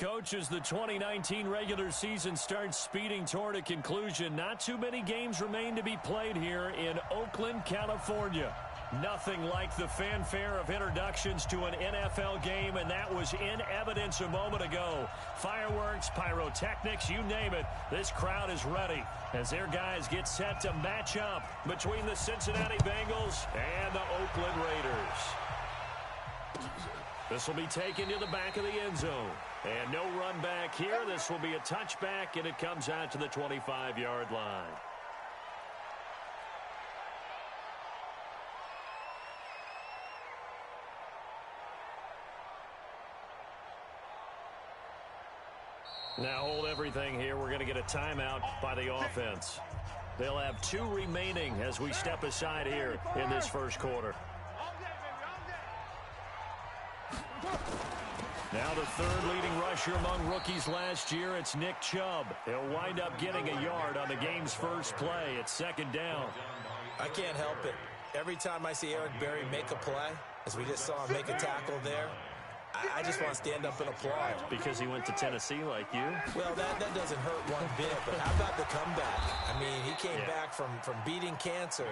Coach, as the 2019 regular season starts speeding toward a conclusion, not too many games remain to be played here in Oakland, California. Nothing like the fanfare of introductions to an NFL game, and that was in evidence a moment ago. Fireworks, pyrotechnics, you name it, this crowd is ready as their guys get set to match up between the Cincinnati Bengals and the Oakland Raiders. This will be taken to the back of the end zone. And no run back here. This will be a touchback, and it comes out to the 25-yard line. Now hold everything here. We're going to get a timeout by the offense. They'll have 2 remaining as we step aside here in this first quarter. Now the third leading rusher among rookies last year, it's Nick Chubb. He'll wind up getting a yard on the game's first play. It's second down. I can't help it. Every time I see Eric Berry make a play, as we just saw him make a tackle there, I just want to stand up and applaud. Because he went to Tennessee like you? Well, that doesn't hurt one bit, but how about the comeback? I mean, he came back from beating cancer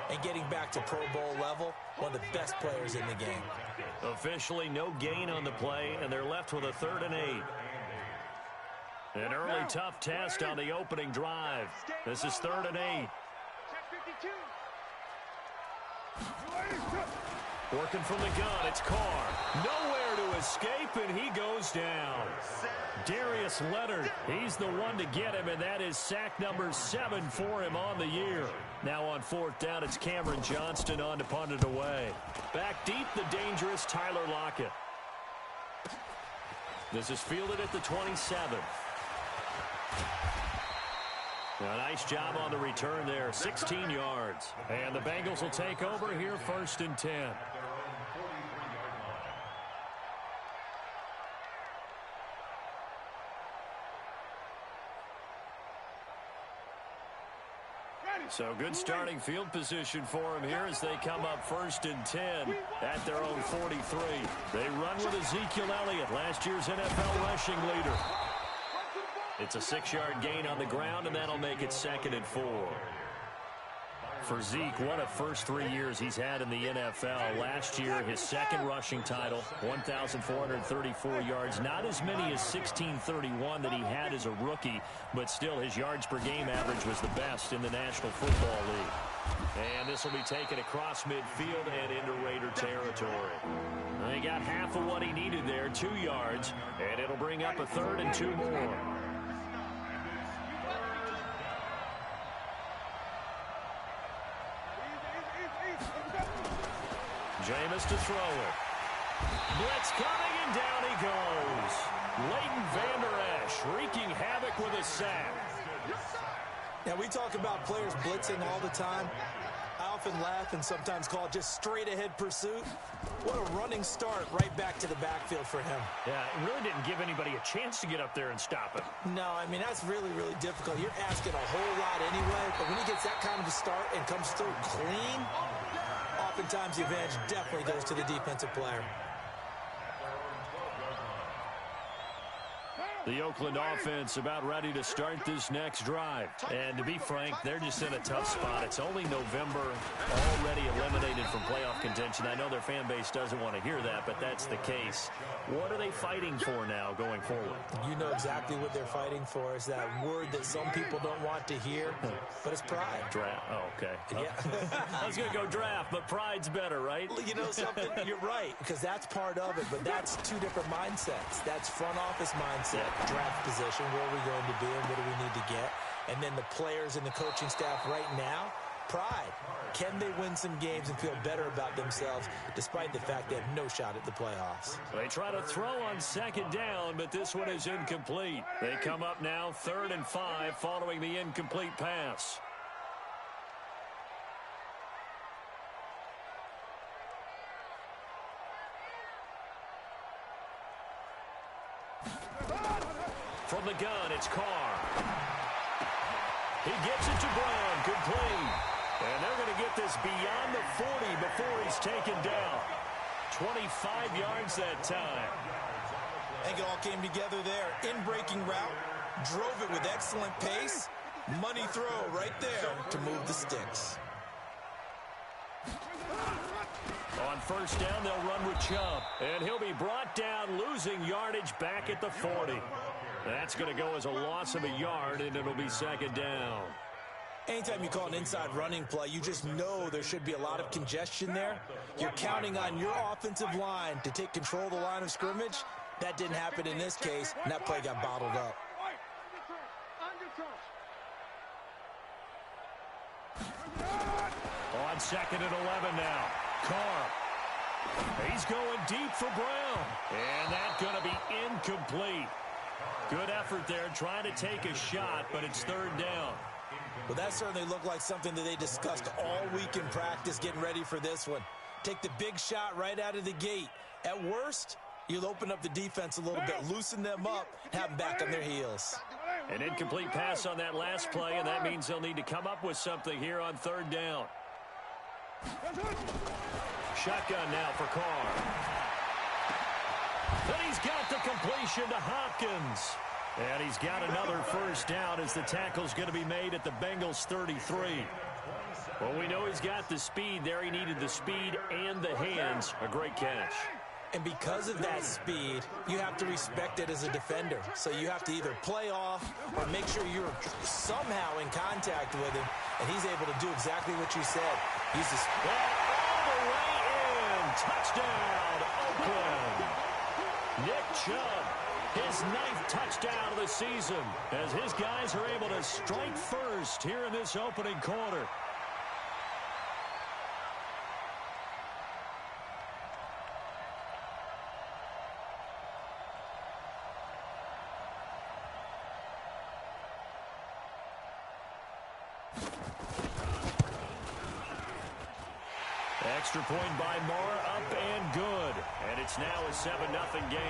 and getting back to Pro Bowl level, one of the best players in the game. Officially no gain on the play, and they're left with a 3rd and 8. An early tough test on the opening drive. This is 3rd and 8. Working from the gun, it's Carr. Nowhere to escape, and he goes down. Darius Leonard, he's the one to get him, and that is sack number 7 for him on the year. Now on 4th down, it's Cameron Johnston on to punt it away. Back deep, the dangerous Tyler Lockett. This is fielded at the 27. A nice job on the return there, 16 yards. And the Bengals will take over here, 1st and 10. So good starting field position for them here as they come up 1st and 10 at their own 43. They run with Ezekiel Elliott, last year's NFL rushing leader. It's a 6-yard gain on the ground, and that'll make it 2nd and 4. For Zeke, what a first 3 years he's had in the NFL. Last year, his 2nd rushing title, 1,434 yards. Not as many as 1,631 that he had as a rookie, but still his yards per game average was the best in the National Football League. And this will be taken across midfield and into Raider territory. He got half of what he needed there, 2 yards, and it'll bring up a 3rd and 2 more. Jameis to throw it. Blitz coming, and down he goes. Leighton Vander Esch wreaking havoc with a sack. Now, we talk about players blitzing all the time. I often laugh and sometimes call it just straight-ahead pursuit. What a running start right back to the backfield for him. Yeah, it really didn't give anybody a chance to get up there and stop him. No, I mean, that's really, really difficult. You're asking a whole lot anyway, but when he gets that kind of a start and comes through clean, oftentimes the advantage definitely goes to the defensive player. The Oakland offense about ready to start this next drive. And to be frank, they're just in a tough spot. It's only November, already eliminated from playoff contention. I know their fan base doesn't want to hear that, but that's the case. What are they fighting for now going forward? You know exactly what they're fighting for. Is that word that some people don't want to hear, but it's pride. Draft. Oh, okay. Yeah. I was going to go draft, but pride's better, right? Well, you know something? You're right, because that's part of it, but that's 2 different mindsets. That's front office mindset. Draft position, where are we going to be and what do we need to get? And then the players and the coaching staff right now, pride. Can they win some games and feel better about themselves despite the fact they have no shot at the playoffs? They try to throw on 2nd down, but this one is incomplete. They come up now 3rd and 5 following the incomplete pass. From the gun, it's Carr. He gets it to Brown, complete. And they're going to get this beyond the 40 before he's taken down. 25 yards that time. I think it all came together there. In-breaking route, drove it with excellent pace. Money throw right there to move the sticks. On first down, they'll run with Chubb. And he'll be brought down, losing yardage back at the 40. That's going to go as a loss of a yard, and it'll be second down. Anytime you call an inside running play, you just know there should be a lot of congestion there. You're counting on your offensive line to take control of the line of scrimmage. That didn't happen in this case, and that play got bottled up. On second and 11 now. Carr. He's going deep for Brown. And that's going to be incomplete. Good effort there trying to take a shot, but it's third down. Well, that certainly looked like something that they discussed all week in practice getting ready for this one. Take the big shot right out of the gate. At worst, you'll open up the defense a little bit, loosen them up, have them back on their heels. An incomplete pass on that last play, and that means they'll need to come up with something here on third down. Shotgun now for Carr. Then he's got the completion to Hopkins. And he's got another first down as the tackle's going to be made at the Bengals 33. Well, we know he's got the speed there. He needed the speed and the hands. A great catch. And because of that speed, you have to respect it as a defender. So you have to either play off or make sure you're somehow in contact with him. And he's able to do exactly what you said. Use the speed. All the way in. Touchdown, Oakland. Nick Chubb, his 9th touchdown of the season, as his guys are able to strike first here in this opening quarter. Extra point by Moore, up and good. And it's now a 7-0 game.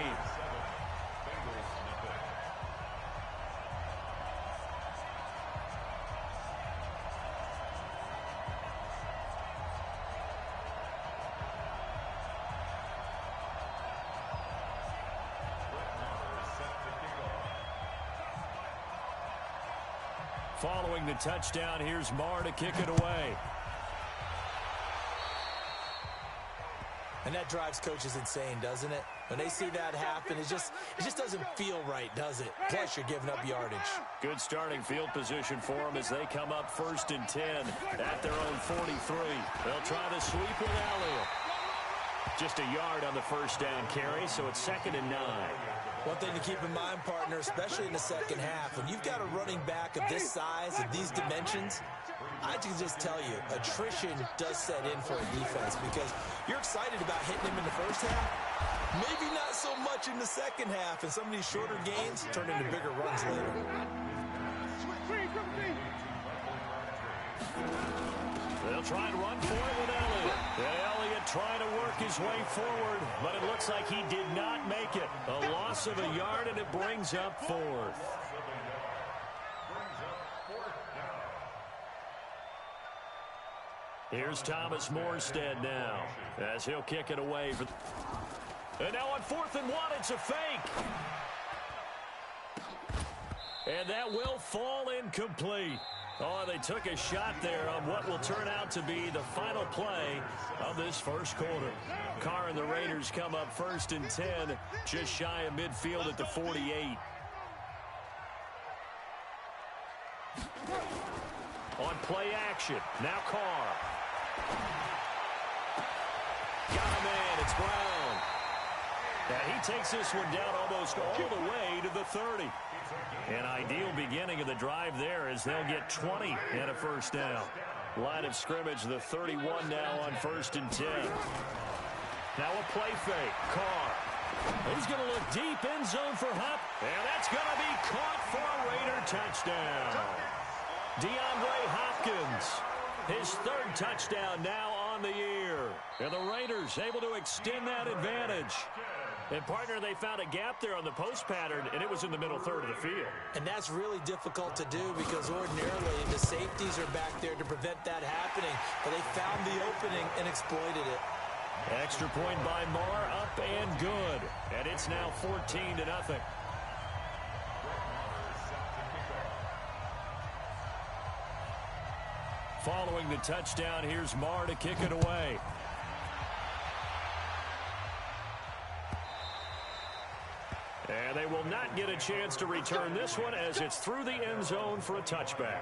Following the touchdown, here's Moore to kick it away. And that drives coaches insane, doesn't it? When they see that happen, it just doesn't feel right, does it? Plus, you're giving up yardage. Good starting field position for them as they come up first and 10 at their own 43. They'll try the sweep with Elliott. Just a yard on the first down carry, so it's 2nd and 9. One thing to keep in mind, partner, especially in the second half, when you've got a running back of this size and these dimensions, I can just tell you, attrition does set in for a defense because you're excited about hitting him in the first half. Maybe not so much in the second half, and some of these shorter gains turn into bigger runs later. They'll try and run for it with Elliott. And Elliott trying to work his way forward, but it looks like he did not make it. A loss of a yard, and it brings up 4th. Here's Thomas Morstead now as he'll kick it away. And now on 4th and 1, it's a fake. And that will fall incomplete. Oh, they took a shot there on what will turn out to be the final play of this first quarter. Carr and the Raiders come up 1st and 10, just shy of midfield at the 48. On play action, now Carr. Got him in, it's Brown. And he takes this one down almost all the way to the 30. An ideal beginning of the drive there as they'll get 20 and a first down. Line of scrimmage, the 31 now on 1st and 10. Now a play fake. Carr. He's going to look deep end zone for Hop. And that's going to be caught for a Raider touchdown. DeAndre Hopkins. His 3rd touchdown now on the year. And the Raiders able to extend that advantage. And, partner, they found a gap there on the post pattern, and it was in the middle third of the field. And that's really difficult to do because ordinarily the safeties are back there to prevent that happening. But they found the opening and exploited it. Extra point by Marr, up and good. And it's now 14-0. Following the touchdown, here's Marr to kick it away. And they will not get a chance to return this one as it's through the end zone for a touchback.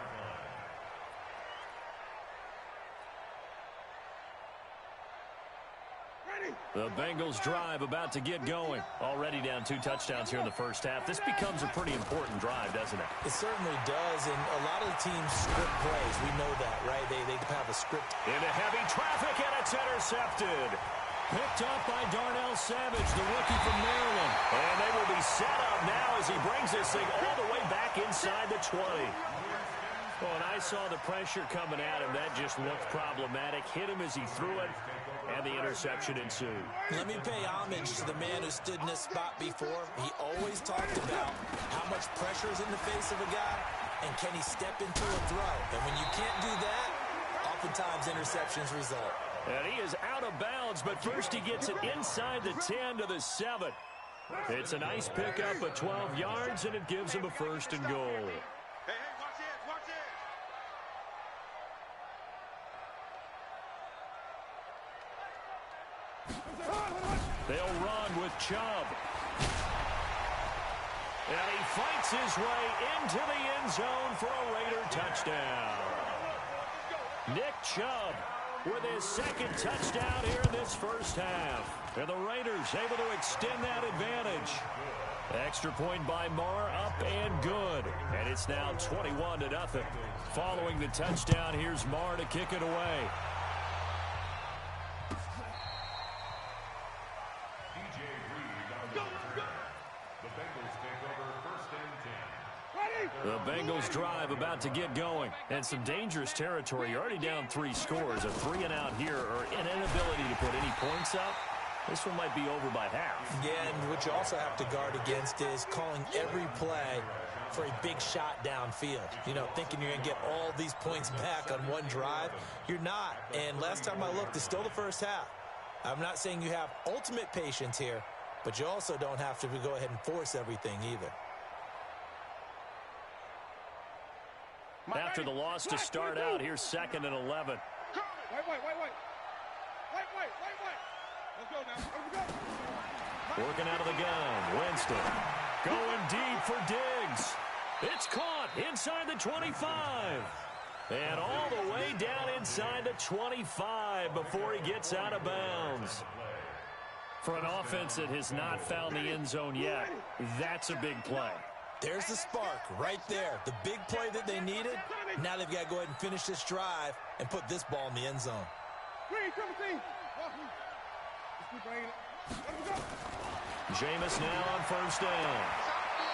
The Bengals drive about to get going. Already down 2 touchdowns here in the first half. This becomes a pretty important drive, doesn't it? It certainly does, and a lot of the teams script plays. We know that, right? They have a script. Into heavy traffic, and it's intercepted. Picked up by Darnell Savage, the rookie from Maryland. And they will be set up now as he brings this thing all the way back inside the 20. Well, and I saw the pressure coming at him. That just looked problematic. Hit him as he threw it, and the interception ensued. Let me pay homage to the man who stood in this spot before. He always talked about how much pressure is in the face of a guy, and can he step into a throw. And when you can't do that, oftentimes interceptions result. And he is out of bounds, but first he gets it inside the 10 to the 7. It's a nice pickup of 12 yards, and it gives him a first and goal. Hey, watch it, watch it. They'll run with Chubb. And he fights his way into the end zone for a Raider touchdown. Nick Chubb with his second touchdown here in this first half. And the Raiders able to extend that advantage. Extra point by Marr, up and good. And it's now 21-0. Following the touchdown, here's Marr to kick it away. The Bengals drive about to get going. And some dangerous territory. You're already down 3 scores. A 3-and-out here, or an inability to put any points up. This one might be over by half. Yeah, and what you also have to guard against is calling every play for a big shot downfield. You know, thinking you're going to get all these points back on one drive. You're not. And last time I looked, it's still the first half. I'm not saying you have ultimate patience here, but you also don't have to go ahead and force everything either. After the loss to start out, here's 2nd and 11. Wait. Let's go now. Let's go. Working out of the gun. Winston going deep for Diggs. It's caught inside the 25. And all the way down inside the 25 before he gets out of bounds. For an offense that has not found the end zone yet, that's a big play. There's the spark right there. The big play that they needed. Now they've got to go ahead and finish this drive and put this ball in the end zone. Jameis now on first down.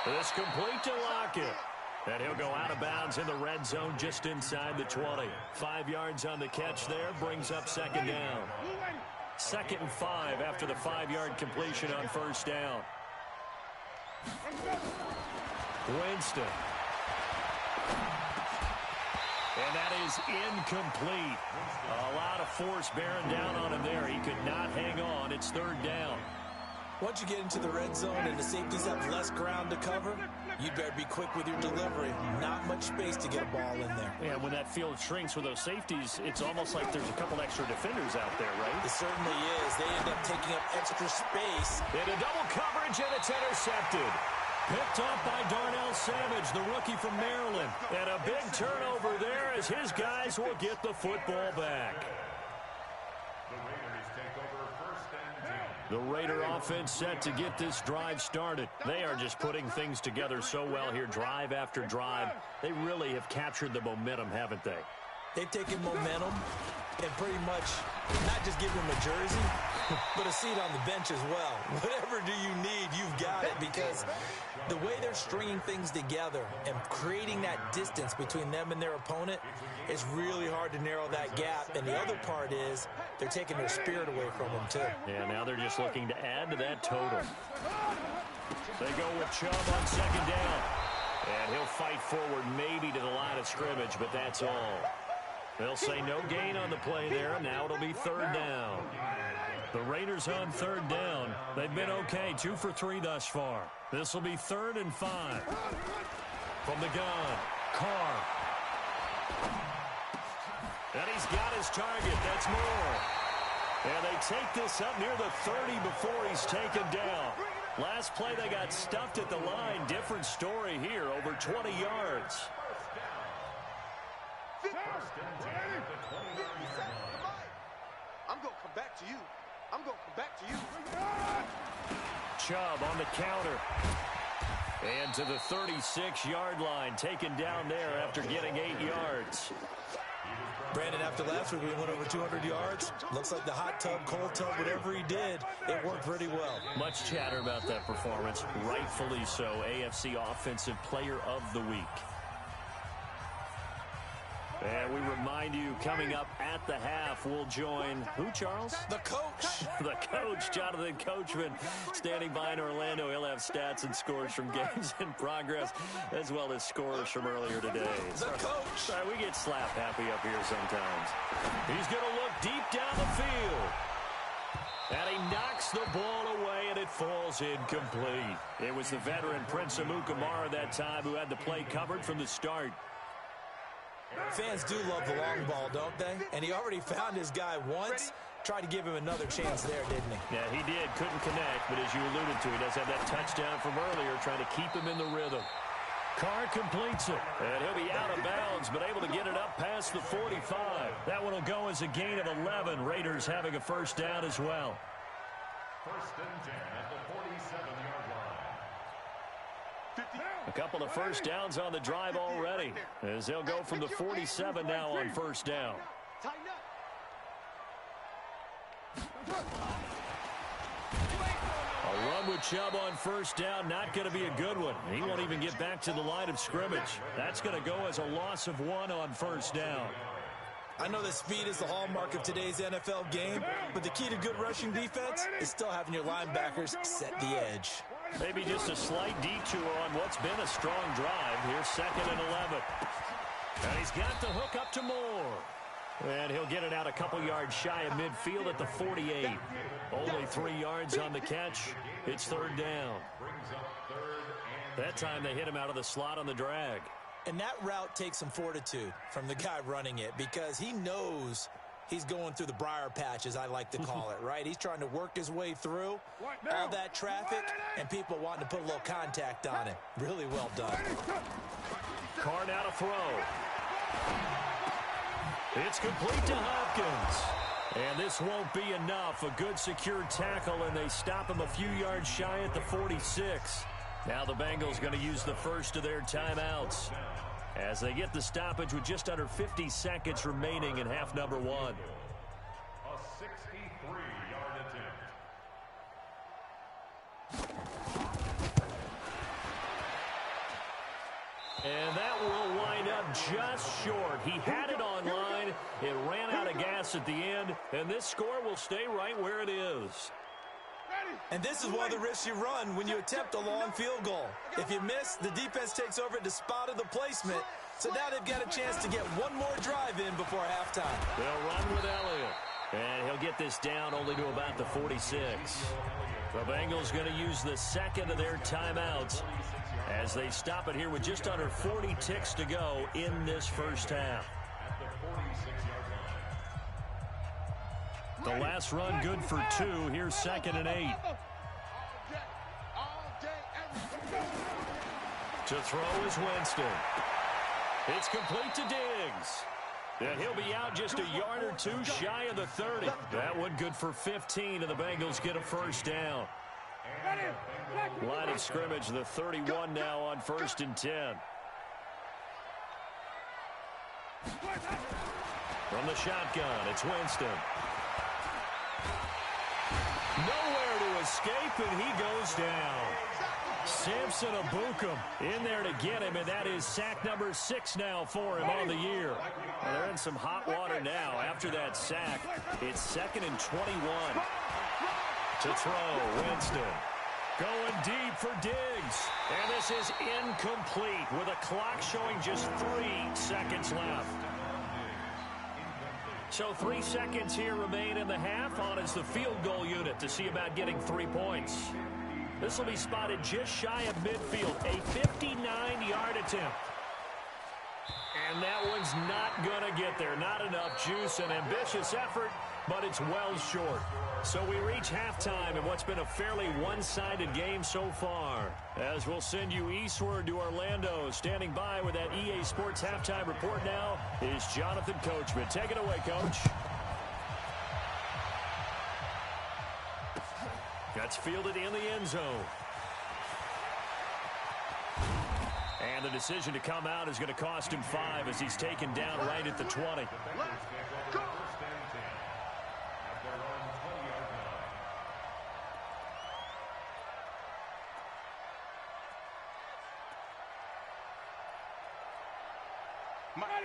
This complete to Lockett. And he'll go out of bounds in the red zone just inside the 20. 5 yards on the catch there, brings up 2nd down. 2nd and 5 after the 5-yard completion on first down. Winston. And that is incomplete. A lot of force bearing down on him there. He could not hang on. It's 3rd down. Once you get into the red zone and the safeties have less ground to cover, you better be quick with your delivery. Not much space to get a ball in there. Yeah, when that field shrinks with those safeties, it's almost like there's a couple extra defenders out there, right? It certainly is. They end up taking up extra space. Into double coverage, and it's intercepted. Picked up by Darnell Savage, the rookie from Maryland. And a big turnover there as his guys will get the football back. The Raider offense set to get this drive started. They are just putting things together so well here, drive after drive. They really have captured the momentum, haven't they? They've taken momentum and pretty much not just give them a jersey, but a seat on the bench as well. Whatever do you need, you've got it, because the way they're stringing things together and creating that distance between them and their opponent is really hard to narrow that gap. And the other part is they're taking their spirit away from them, too. Yeah, now they're just looking to add to that total. They go with Chubb on 2nd down. And he'll fight forward maybe to the line of scrimmage, but that's all. They'll say no gain on the play there, and now it'll be 3rd down. The Raiders on third down. They've been okay, 2 for 3 thus far. This will be 3rd and 5. From the gun, Carr. And he's got his target. That's Moore. And they take this up near the 30 before he's taken down. Last play, they got stuffed at the line. Different story here, over 20 yards. I'm going to come back to you. I'm going to come back to you. Chubb on the counter. And to the 36-yard line, taken down there after getting 8 yards. Brandon, after last week, we went over 200 yards. Looks like the hot tub, cold tub, whatever he did, it worked pretty well. Much chatter about that performance. Rightfully so. AFC Offensive Player of the Week. And we remind you, coming up at the half, we'll join who, Charles? The coach. The coach, Jonathan Coachman, standing by in Orlando. He'll have stats and scores from games in progress, as well as scores from earlier today. The coach. Sorry, we get slap happy up here sometimes. He's going to look deep down the field. And he knocks the ball away, and it falls incomplete. It was the veteran Prince Amukamara that time who had the play covered from the start. Fans do love the long ball, don't they? And he already found his guy once. Tried to give him another chance there, didn't he? Yeah, he did. Couldn't connect, but as you alluded to, he does have that touchdown from earlier, trying to keep him in the rhythm. Carr completes it, and he'll be out of bounds, but able to get it up past the 45. That one will go as a gain of 11. Raiders having a first down as well. 1st and 10 at the 47-yard line. A couple of first downs on the drive already, as they'll go from the 47 now on first down. A run with Chubb on first down, not going to be a good one. He won't even get back to the line of scrimmage. That's going to go as a loss of 1 on first down. I know that speed is the hallmark of today's NFL game, but the key to good rushing defense is still having your linebackers set the edge. Maybe just a slight detour on what's been a strong drive. Here's 2nd and 11. And he's got the hook up to Moore. And he'll get it out a couple yards shy of midfield at the 48. Only 3 yards on the catch. It's 3rd down. That time they hit him out of the slot on the drag. And that route takes some fortitude from the guy running it, because he knows he's going through the briar patch, as I like to call it, right? He's trying to work his way through all that traffic and people wanting to put a little contact on him. Really well done. Carr now to throw. It's complete to Hopkins. And this won't be enough. A good secure tackle, and they stop him a few yards shy at the 46. Now the Bengals going to use the first of their timeouts as they get the stoppage with just under 50 seconds remaining in half number 1. A 63-yard attempt. And that will wind up just short. He had it online. It ran out of gas at the end, and this score will stay right where it is. And this is one of the risks you run when you attempt a long field goal. If you miss, the defense takes over at the spot of the placement. So now they've got a chance to get one more drive in before halftime. They'll run with Elliott. And he'll get this down only to about the 46. The Bengals going to use the second of their timeouts as they stop it here with just under 40 ticks to go in this first half. The last run good for 2. Here's 2nd and 8. To throw is Winston. It's complete to Diggs. And he'll be out just a yard or 2 shy of the 30. That one good for 15, and the Bengals get a first down. Line of scrimmage, the 31 now on 1st and 10. From the shotgun, it's Winston. Nowhere to escape, and he goes down. Samson Ebukam in there to get him, and that is sack number 6 now for him on the year. And they're in some hot water now after that sack. It's 2nd and 21. To throw, Winston. Going deep for Diggs. And this is incomplete with a clock showing just 3 seconds left. So 3 seconds here remain in the half. On is the field goal unit to see about getting 3 points. This will be spotted just shy of midfield. A 59-yard attempt. And that one's not going to get there. Not enough juice. An ambitious effort, but it's well short. So we reach halftime in what's been a fairly one-sided game so far. As we'll send you eastward to Orlando. Standing by with that EA Sports halftime report now is Jonathan Coachman. Take it away, Coach. That's fielded in the end zone. And the decision to come out is going to cost him 5 as he's taken down right at the 20.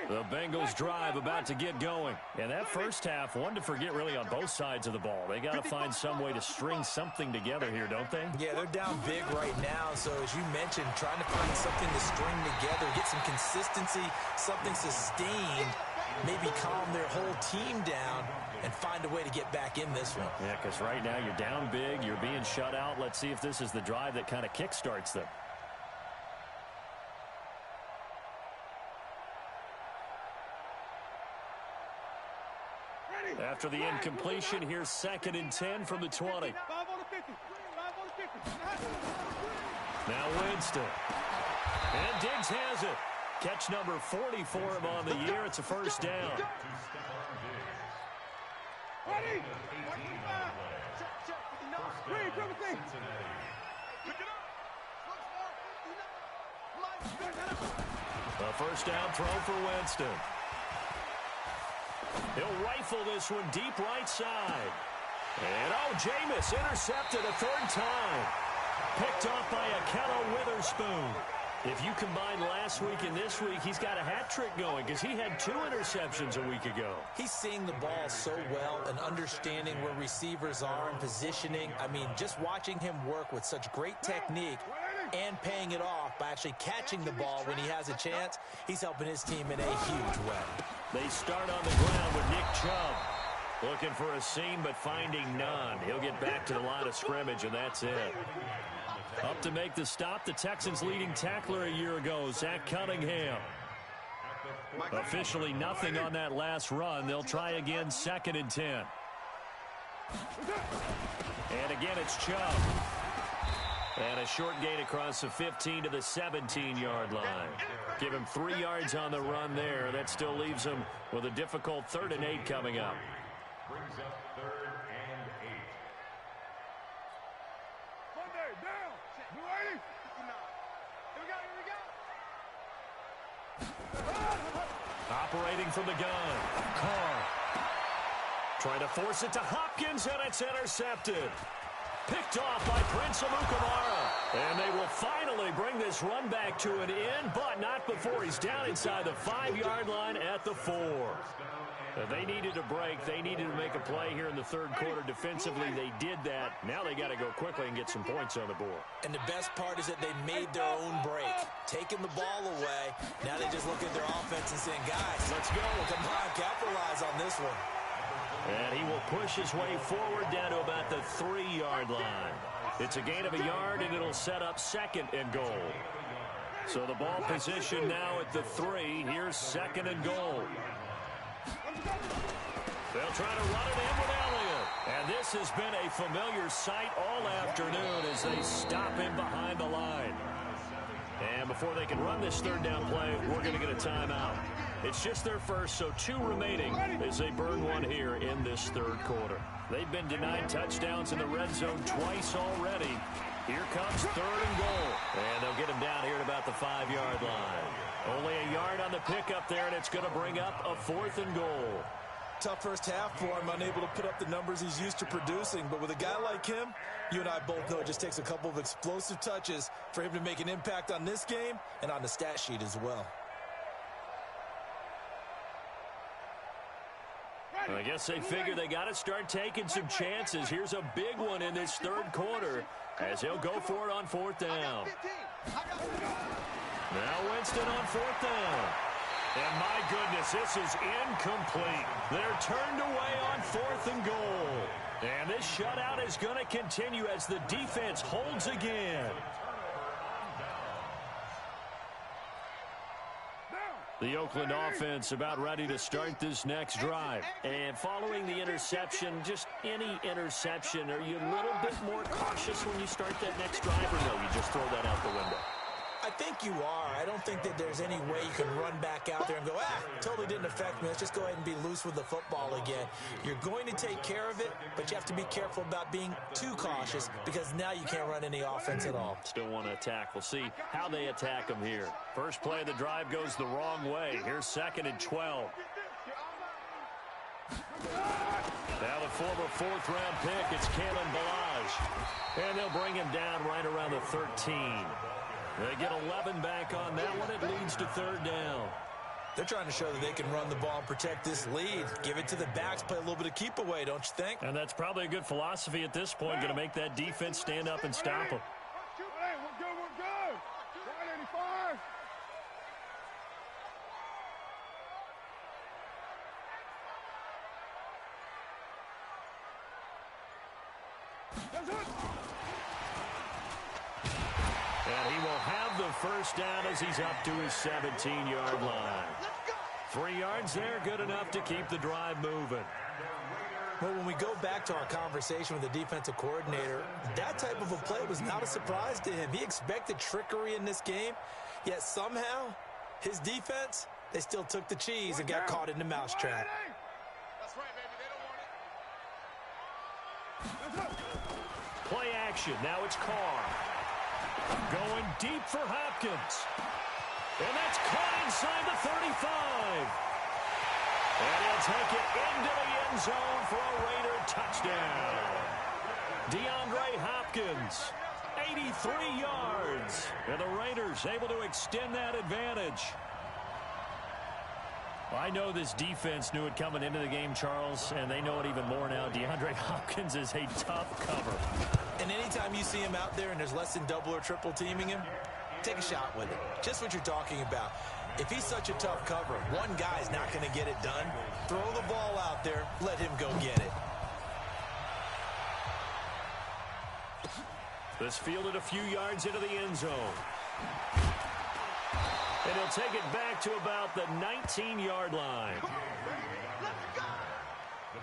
The Bengals drive about to get going. And that first half, one to forget really on both sides of the ball. They got to find some way to string something together here, don't they? Yeah, they're down big right now. So as you mentioned, trying to find something to string together, get some consistency, something sustained, maybe calm their whole team down and find a way to get back in this one. Yeah, because right now you're down big, you're being shut out. Let's see if this is the drive that kind of kickstarts them. After the incompletion, here's 2nd and 10 from the 20. Now Winston. And Diggs has it. Catch number 40 for him on the year. It's a first down. A first down throw for Winston. He'll rifle this one deep right side. And, Jameis intercepted a 3rd time. Picked off by Akello Witherspoon. If you combine last week and this week, he's got a hat trick going because he had 2 interceptions a week ago. He's seeing the ball so well and understanding where receivers are and positioning. I mean, just watching him work with such great technique and paying it off by actually catching the ball when he has a chance, he's helping his team in a huge way. They start on the ground with Nick Chubb. Looking for a seam, but finding none. He'll get back to the line of scrimmage, and that's it. Up to make the stop, the Texans' leading tackler a year ago, Zach Cunningham. Officially nothing on that last run. They'll try again, 2nd and 10. And again, it's Chubb. And a short gain across the 15 to the 17-yard line. Give him 3 yards on the run there. That still leaves him with a difficult 3rd and 8 coming up. Brings up 3rd and 8. Monday, down. You ready? Here we go. Operating from the gun. Carr. Trying to force it to Hopkins, and it's intercepted. Picked off by Prince Amukamara. And they will finally bring this run back to an end, but not before he's down inside the 5-yard line at the 4. They needed a break. They needed to make a play here in the 3rd quarter. Defensively, they did that. Now they got to go quickly and get some points on the board. And the best part is that they made their own break. Taking the ball away. Now they just look at their offense and saying, guys, let's go. Come on, capitalize on this one. And he will push his way forward down to about the 3-yard line. It's a gain of a yard, and it'll set up 2nd and goal. So the ball position now at the 3. Here's 2nd and goal. They'll try to run it in with Elliott. And this has been a familiar sight all afternoon as they stop him behind the line. And before they can run this 3rd down play, we're going to get a timeout. It's just their first, so 2 remaining as they burn one here in this 3rd quarter. They've been denied touchdowns in the red zone twice already. Here comes 3rd and goal. And they'll get him down here at about the 5-yard line. Only a yard on the pickup there, and it's going to bring up a 4th and goal. Tough first half for him, unable to put up the numbers he's used to producing. But with a guy like him, you and I both know it just takes a couple of explosive touches for him to make an impact on this game and on the stat sheet as well. I guess they figure they got to start taking some chances. Here's a big one in this 3rd quarter as he'll go for it on 4th down. Now Winston on 4th down. And my goodness, this is incomplete. They're turned away on 4th and goal. And this shutout is going to continue as the defense holds again. The Oakland offense about ready to start this next drive. And following the interception, just any interception, are you a little bit more cautious when you start that next drive, or no, you just throw that out the window? I think you are. I don't think that there's any way you can run back out there and go, totally didn't affect me. Let's just go ahead and be loose with the football again. You're going to take care of it, but you have to be careful about being too cautious because now you can't run any offense at all. Still want to attack. We'll see how they attack them here. First play of the drive goes the wrong way. Here's 2nd and 12. Now the former 4th-round pick, it's Kalen Ballage. And they'll bring him down right around the 13. They get 11 back on that one. It leads to 3rd down. They're trying to show that they can run the ball and protect this lead. Give it to the backs, play a little bit of keep away, don't you think? And that's probably a good philosophy at this point, going to make that defense stand up and stop them. Hey, we're good, we're good. 185. That's it. And he will have the first down as he's up to his 17-yard line. 3 yards there, good enough to keep the drive moving. Well, when we go back to our conversation with the defensive coordinator, that type of a play was not a surprise to him. He expected trickery in this game, yet somehow his defense, they still took the cheese and got caught in the mousetrap. That's right, baby. They don't want it. Play action. Now it's Carr. Going deep for Hopkins. And that's caught inside the 35. And he'll take it into the end zone for a Raider touchdown. DeAndre Hopkins, 83 yards. And the Raiders able to extend that advantage. I know this defense knew it coming into the game, Charles, and they know it even more now. DeAndre Hopkins is a tough cover. And anytime you see him out there and there's less than double or triple teaming him, take a shot with it. Just what you're talking about. If he's such a tough cover, one guy's not going to get it done. Throw the ball out there, let him go get it. This fielded a few yards into the end zone. And he'll take it back to about the 19-yard line. The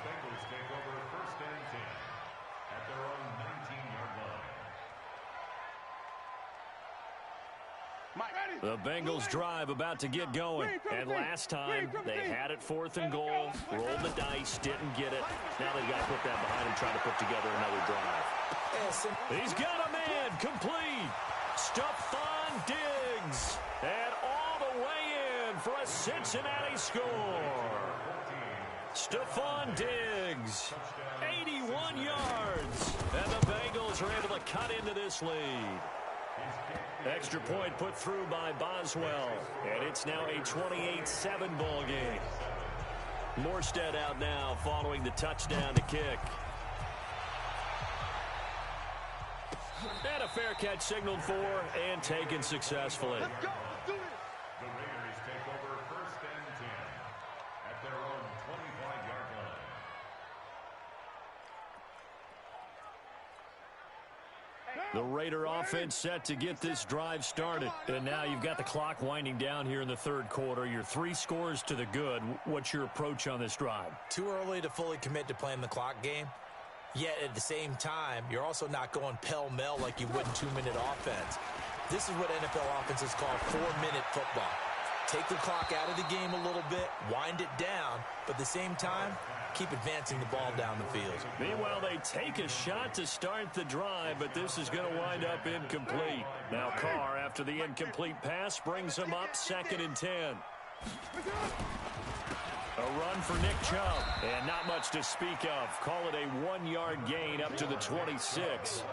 Bengals take over 1st and 10 at their own 19-yard line. The Bengals drive about to get going. And last time, they had it 4th and goal, rolled the dice, didn't get it. Now they've got to put that behind them, try to put together another drive. He's got a man, complete. Stephon Diggs. And all the way in for a Cincinnati score. Stephon Diggs, 81 yards. And the Bengals are able to cut into this lead. Extra point put through by Boswell. And it's now a 28-7 ball game. Morstead out now following the touchdown to kick. And a fair catch signaled for and taken successfully. Let's go. Let's do this. The Raiders take over 1st and 10 at their own 25-yard line. The Raider offense set to get this drive started. And now you've got the clock winding down here in the 3rd quarter. You're 3 scores to the good. What's your approach on this drive? Too early to fully commit to playing the clock game. Yet at the same time, you're also not going pell-mell like you would in 2-minute offense. This is what NFL offenses call 4-minute football. Take the clock out of the game a little bit, wind it down, but at the same time, keep advancing the ball down the field. Meanwhile, they take a shot to start the drive, but this is going to wind up incomplete. Now Carr, after the incomplete pass, brings them up 2nd and 10. A run for Nick Chubb, and not much to speak of. Call it a 1-yard gain up to the 26.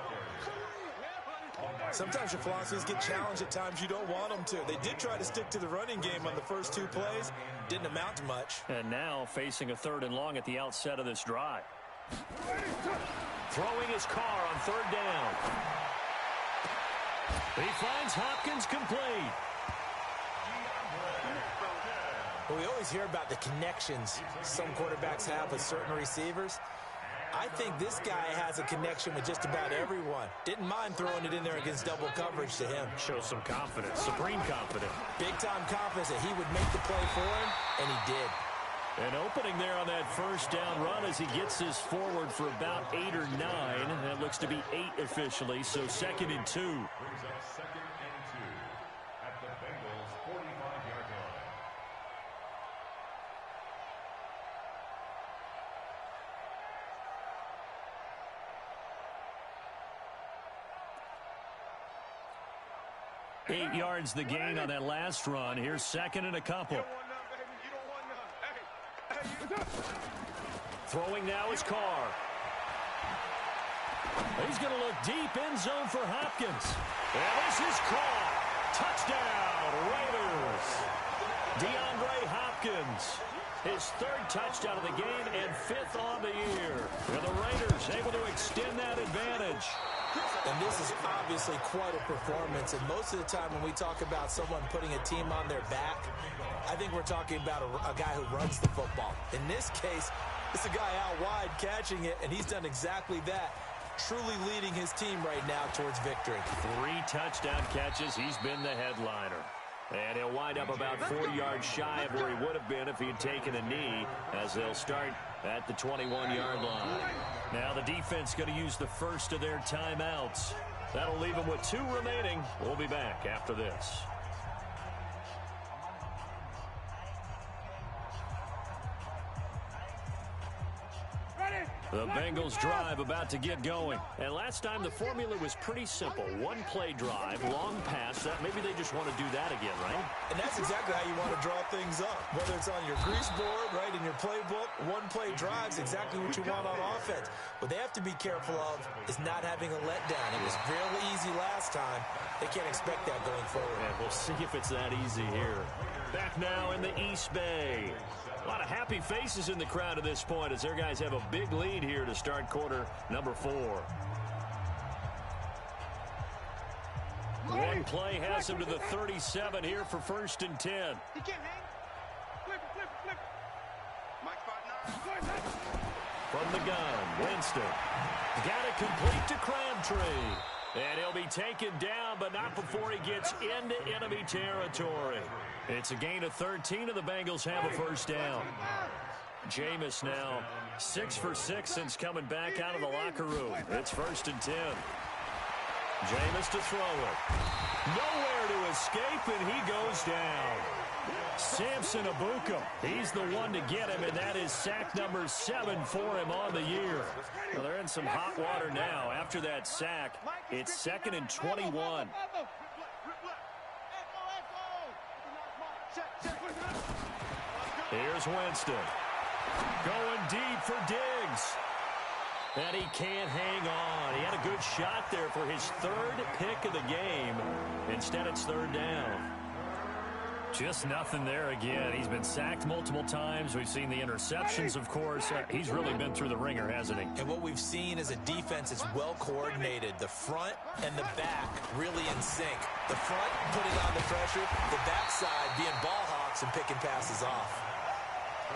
Sometimes your philosophies get challenged at times you don't want them to. They did try to stick to the running game on the first 2 plays. Didn't amount to much. And now facing a 3rd and long at the outset of this drive. Throwing his Carr on 3rd down. He finds Hopkins complete. Well, we always hear about the connections some quarterbacks have with certain receivers. I think this guy has a connection with just about everyone. Didn't mind throwing it in there against double coverage to him. Shows some confidence, supreme confidence. Big-time confidence that he would make the play for him, and he did. An opening there on that first down run as he gets this forward for about 8 or 9. That looks to be 8 officially, so 2nd and 2. Brings up 2nd and 2 at the Bengals' 45-yard line. Eight yards the gain on that last run. Here's 2nd and a couple. Throwing now is Carr. He's going to look deep end zone for Hopkins. And this is caught. Touchdown, Raiders. DeAndre Hopkins. His 3rd touchdown of the game and 5th on the year. And the Raiders able to extend that advantage. And this is obviously quite a performance. And most of the time when we talk about someone putting a team on their back, I think we're talking about a guy who runs the football. In this case, it's a guy out wide catching it, and he's done exactly that, truly leading his team right now towards victory. 3 touchdown catches. He's been the headliner. And he'll wind up about 4 yards shy of where he would have been if he had taken a knee, as they'll start at the 21-yard line. Now the defense going to use the first of their timeouts. That'll leave them with 2 remaining. We'll be back after this. The Bengals drive about to get going. And last time the formula was pretty simple. 1 play drive, long pass. Maybe they just want to do that again, right? And that's exactly how you want to draw things up. Whether it's on your grease board, right, in your playbook, 1 play drive's exactly what you want on offense. What they have to be careful of is not having a letdown. It was fairly easy last time. They can't expect that going forward. And we'll see if it's that easy here. Back now in the East Bay. A lot of happy faces in the crowd at this point as their guys have a big lead here to start quarter number 4. One play has him to the 37 here for 1st and 10. He can't hang. Flip it. Mike 5-9. From the gun, Winston. Got it complete to Crabtree. And he'll be taken down, but not before he gets into enemy territory. It's a gain of 13, and the Bengals have a first down. Jameis now 6 for 6 since coming back out of the locker room. It's 1st and 10. Jameis to throw it. Nowhere to escape, and he goes down. Samson Abuka, he's the one to get him, and that is sack number 7 for him on the year. Well, they're in some hot water now. After that sack, it's 2nd and 21. Here's Winston. Going deep for Diggs. And he can't hang on. He had a good shot there for his 3rd pick of the game. Instead, it's 3rd down. Just nothing there again. He's been sacked multiple times. We've seen the interceptions, of course. He's really been through the ringer, hasn't he? And what we've seen is a defense that's well coordinated. The front and the back really in sync. The front putting on the pressure, the backside being ball hawks and picking passes off.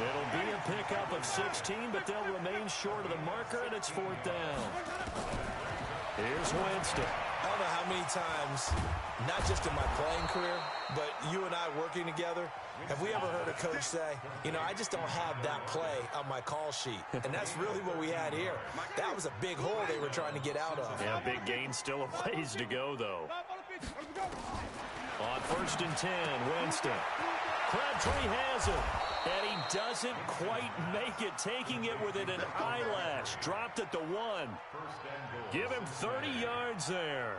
It'll be a pickup of 16, but they'll remain short of the marker, and it's 4th down. Here's Winston. I don't know how many times, not just in my playing career, but you and I working together, have we ever heard a coach say, you know, I just don't have that play on my call sheet. And that's really what we had here. That was a big hole they were trying to get out of. Yeah, big gain, still a ways to go, though. On 1st and 10, Winston. Crabtree has it. And he doesn't quite make it, taking it within an eyelash. Dropped at the 1. Give him 30 yards there.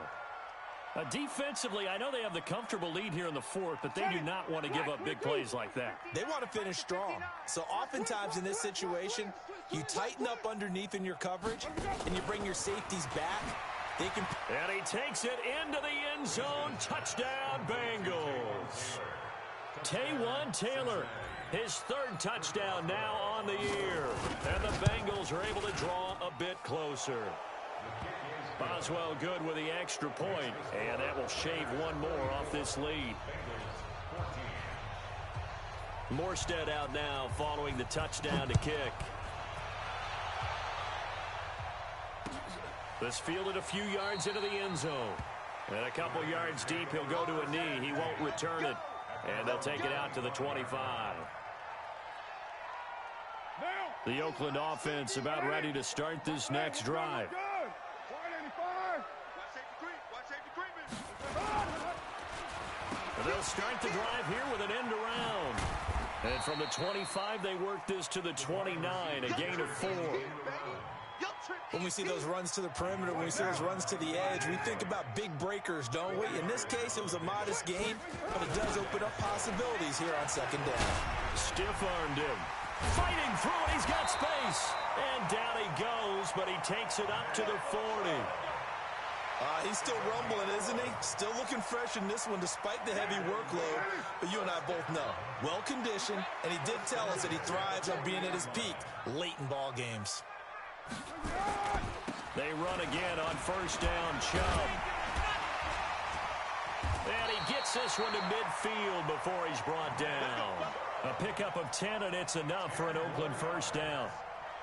Defensively, I know they have the comfortable lead here in the 4th, but they do not want to give up big plays like that. They want to finish strong. So oftentimes in this situation, you tighten up underneath in your coverage, and you bring your safeties back. They can. And he takes it into the end zone. Touchdown, Bengals. Taywan Taylor, his 3rd touchdown now on the year. And the Bengals are able to draw a bit closer. Boswell good with the extra point, and that will shave 1 more off this lead. Morstead out now following the touchdown to kick. This fielded a few yards into the end zone. And a couple yards deep, he'll go to a knee. He won't return it. And they'll take it out to the 25. The Oakland offense about ready to start this next drive. They'll start the drive here with an end around. And from the 25, they work this to the 29, a gain of 4. When we see those runs to the perimeter, when we see those runs to the edge, we think about big breakers, don't we? In this case, it was a modest gain, but it does open up possibilities here on second down. Stiff-armed him. Fighting through it, he's got space. And down he goes, but he takes it up to the 40. He's still rumbling, isn't he? Still looking fresh in this one despite the heavy workload. But you and I both know, well-conditioned, and he did tell us that he thrives on being at his peak late in ball games. They run again on first down, Chubb. And he gets this one to midfield before he's brought down. A pickup of 10, and it's enough for an Oakland first down.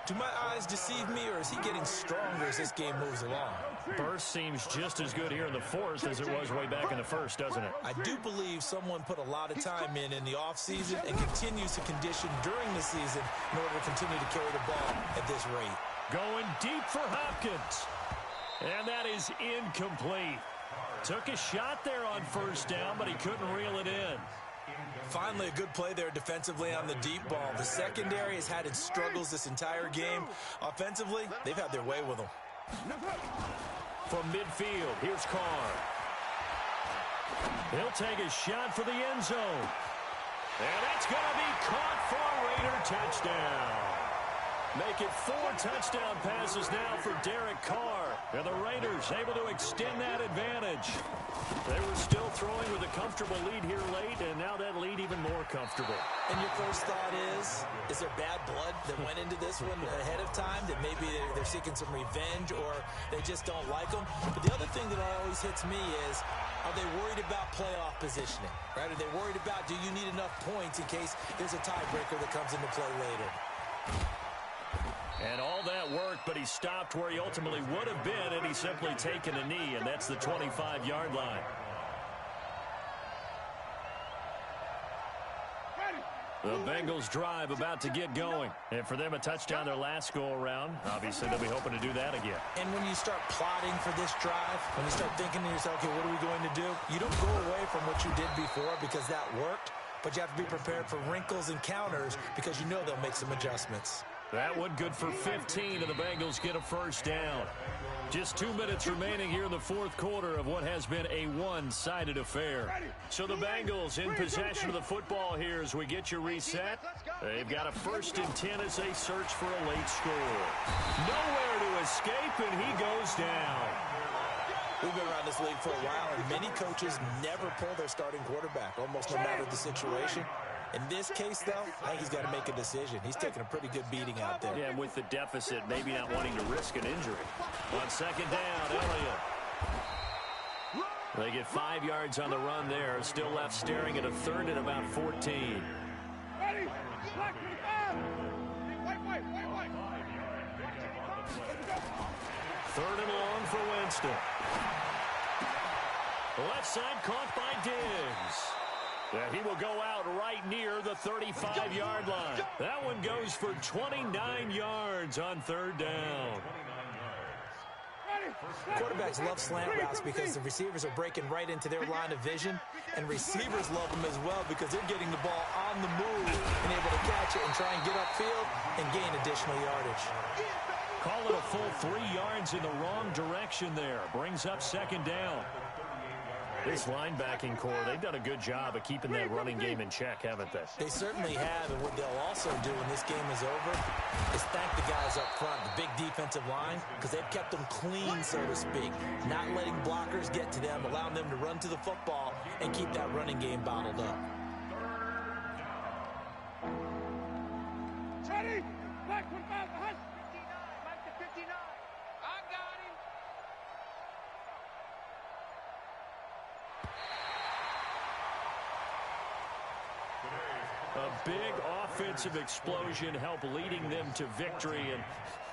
Do my eyes deceive me, or is he getting stronger as this game moves along? Burst seems just as good here in the fourth as it was way back in the first, doesn't it? I do believe someone put a lot of time in the offseason and continues to condition during the season in order to continue to carry the ball at this rate. Going deep for Hopkins. And that is incomplete. Took a shot there on first down, but he couldn't reel it in. Finally, a good play there defensively on the deep ball. The secondary has had its struggles this entire game. Offensively, they've had their way with them. From midfield, here's Carr. He'll take a shot for the end zone. And that's going to be caught for a Raider touchdown. Make it 4 touchdown passes now for Derek Carr. And the Raiders able to extend that advantage. They were still throwing with a comfortable lead here late, and now that lead even more comfortable. And your first thought is there bad blood that went into this one ahead of time, that maybe they're seeking some revenge or they just don't like them? But the other thing that always hits me is, are they worried about playoff positioning? Right? Are they worried about, do you need enough points in case there's a tiebreaker that comes into play later? And all that worked, but he stopped where he ultimately would have been had he simply taken a knee, and that's the 25-yard line. The Bengals drive about to get going. And for them, a touchdown their last go-around. Obviously, they'll be hoping to do that again. And when you start plotting for this drive, when you start thinking to yourself, okay, what are we going to do? You don't go away from what you did before because that worked, but you have to be prepared for wrinkles and counters because you know they'll make some adjustments. That one good for 15, and the Bengals get a first down. Just 2 minutes remaining here in the fourth quarter of what has been a one-sided affair. So the Bengals in possession of the football here as we get you reset. They've got a 1st and 10 as they search for a late score. Nowhere to escape, and he goes down. We've been around this league for a while, and many coaches never pull their starting quarterback, almost no matter the situation. In this case, though, I think he's got to make a decision. He's taking a pretty good beating out there. Yeah, with the deficit, maybe not wanting to risk an injury. On second down, Elliott. They get 5 yards on the run there. Still left staring at a 3rd and about 14. Ready? Black to the back. Wait. 3rd and long for Winston. Left side caught by Diggs. And he will go out right near the 35-yard line. That one goes for 29 yards on 3rd down. Quarterbacks love slant routes because the receivers are breaking right into their line of vision, and receivers love them as well because they're getting the ball on the move and able to catch it and try and get upfield and gain additional yardage. Call it a full 3 yards in the wrong direction there. Brings up 2nd down. This linebacking core, they've done a good job of keeping that running game in check, haven't they? They certainly have, and what they'll also do when this game is over is thank the guys up front, the big defensive line, because they've kept them clean, so to speak, not letting blockers get to them, allowing them to run to the football and keep that running game bottled up. Ready? Black 1 5, hush. 59, Mike to 59. I got him. Today's A big offensive explosion helped leading them to victory. And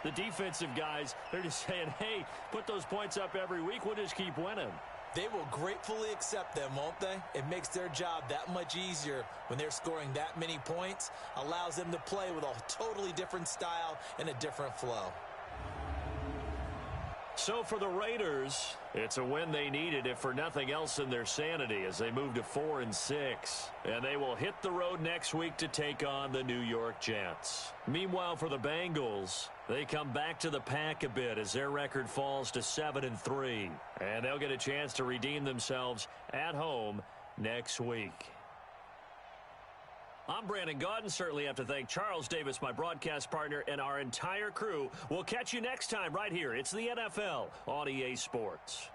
the defensive guys, they're just saying, hey, put those points up every week. We'll just keep winning. They will gratefully accept them, won't they? It makes their job that much easier when they're scoring that many points. Allows them to play with a totally different style and a different flow. So for the Raiders, it's a win they needed, if for nothing else in their sanity, as they move to 4-6. And they will hit the road next week to take on the New York Jets. Meanwhile, for the Bengals, they come back to the pack a bit as their record falls to 7-3. And they'll get a chance to redeem themselves at home next week. I'm Brandon Gaudin. Certainly have to thank Charles Davis, my broadcast partner, and our entire crew. We'll catch you next time right here. It's the NFL on EA Sports.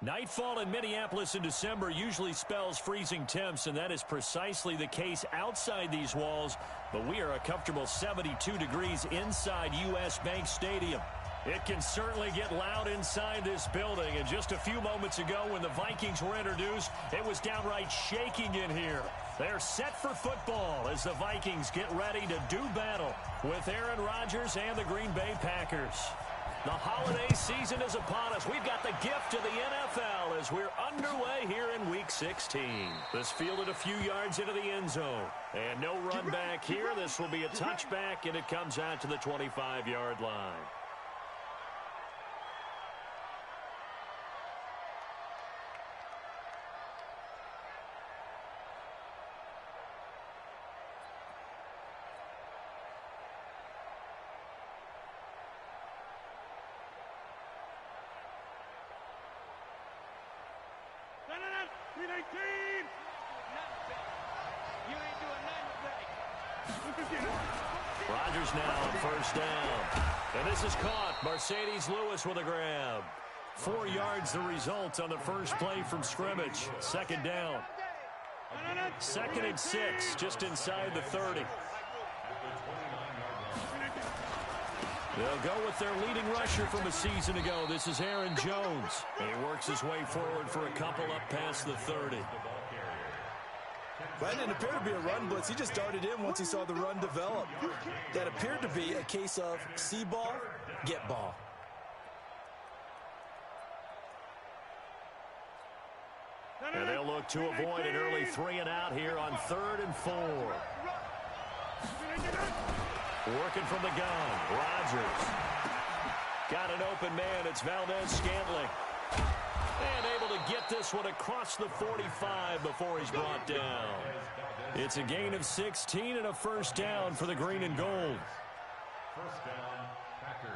Nightfall in Minneapolis in December usually spells freezing temps, and that is precisely the case outside these walls. But we are a comfortable 72 degrees inside U.S. Bank Stadium. It can certainly get loud inside this building. And just a few moments ago when the Vikings were introduced, it was downright shaking in here. They're set for football as the Vikings get ready to do battle with Aaron Rodgers and the Green Bay Packers. The holiday season is upon us. We've got the gift of the NFL as we're underway here in Week 16. This fielded a few yards into the end zone. And no run back here. This will be a touchback, and it comes out to the 25-yard line. Rodgers now on first down. And this is caught. Mercedes Lewis with a grab. 4 yards the result on the first play from scrimmage. Second down. 2nd and 6, just inside the 30. They'll go with their leading rusher from a season ago. This is Aaron Jones. And he works his way forward for a couple up past the 30. That didn't appear to be a run blitz. He just darted in once he saw the run develop. That appeared to be a case of see ball, get ball. And they'll look to avoid an early 3 and out here on 3rd and 4. Working from the gun, Rodgers. Got an open man, it's Valdez-Scantling. And able to get this one across the 45 before he's brought down. It's a gain of 16 and a first down for the green and gold. First down, Packers.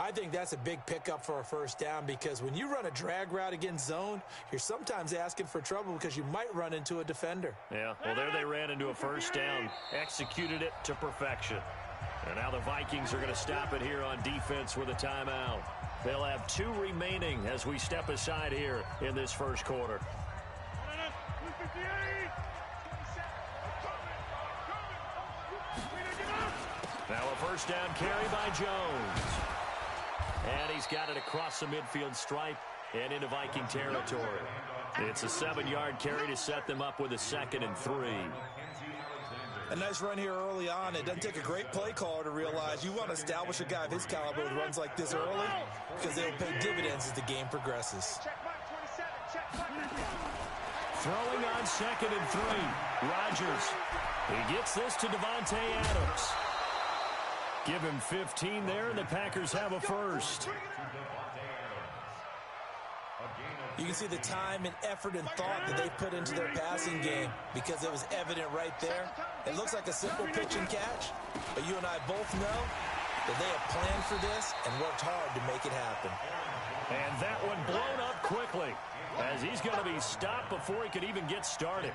I think that's a big pickup for a first down because when you run a drag route against zone, you're sometimes asking for trouble because you might run into a defender. Yeah, well, there they ran into a first down, executed it to perfection. And now the Vikings are going to stop it here on defense with a timeout. They'll have 2 remaining as we step aside here in this first quarter. Now a first down carry by Jones. And he's got it across the midfield stripe and into Viking territory. It's a 7-yard carry to set them up with a 2nd and 3. A nice run here early on. It doesn't take a great play caller to realize you want to establish a guy of his caliber with runs like this early because they'll pay dividends as the game progresses. Throwing on 2nd and 3. Rodgers. He gets this to Devontae Adams. Give him 15 there, and the Packers have a first. You can see the time and effort and thought that they put into their passing game because it was evident right there. It looks like a simple pitch and catch, but you and I both know that they have planned for this and worked hard to make it happen. And that one blown up quickly as he's going to be stopped before he could even get started.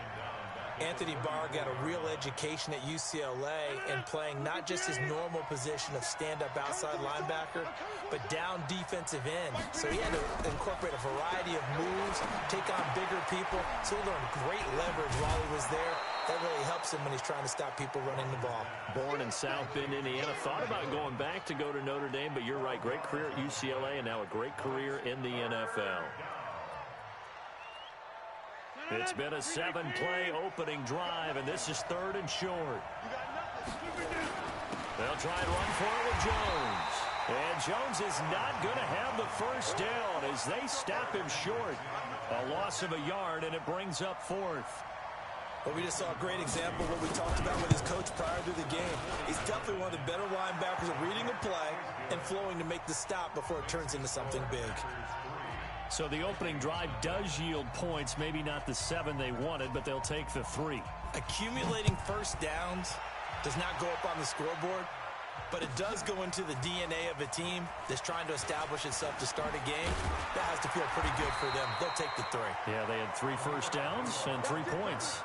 Anthony Barr got a real education at UCLA and playing not just his normal position of stand-up outside linebacker, but down defensive end. So he had to incorporate a variety of moves, take on bigger people. So he learned great leverage while he was there. That really helps him when he's trying to stop people running the ball. Born in South Bend, Indiana. Thought about going back to go to Notre Dame, but you're right. Great career at UCLA and now a great career in the NFL. It's been a 7-play opening drive, and this is 3rd and short. They'll try and run for it with Jones. And Jones is not going to have the first down as they stop him short. A loss of a yard, and it brings up 4th. Well, we just saw a great example of what we talked about with his coach prior to the game. He's definitely one of the better linebackers at reading a play and flowing to make the stop before it turns into something big. So the opening drive does yield points, maybe not the 7 they wanted, but they'll take the 3. Accumulating first downs does not go up on the scoreboard, but it does go into the DNA of a team that's trying to establish itself to start a game. That has to feel pretty good for them. They'll take the 3. Yeah, they had 3 first downs and 3 points.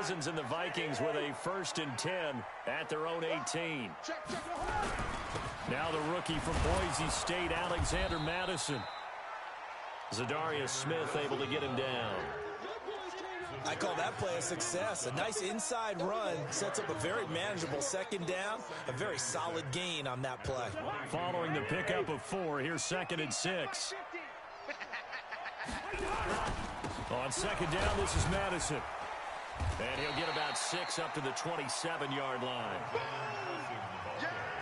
Cousins and the Vikings with a 1st and 10 at their own 18. Now the rookie from Boise State, Alexander Mattison. Zadarius Smith able to get him down. I call that play a success. A nice inside run sets up a very manageable 2nd down. A very solid gain on that play. Following the pickup of 4, here's 2nd and 6. On 2nd down, this is Madison. And he'll get about 6 up to the 27-yard line.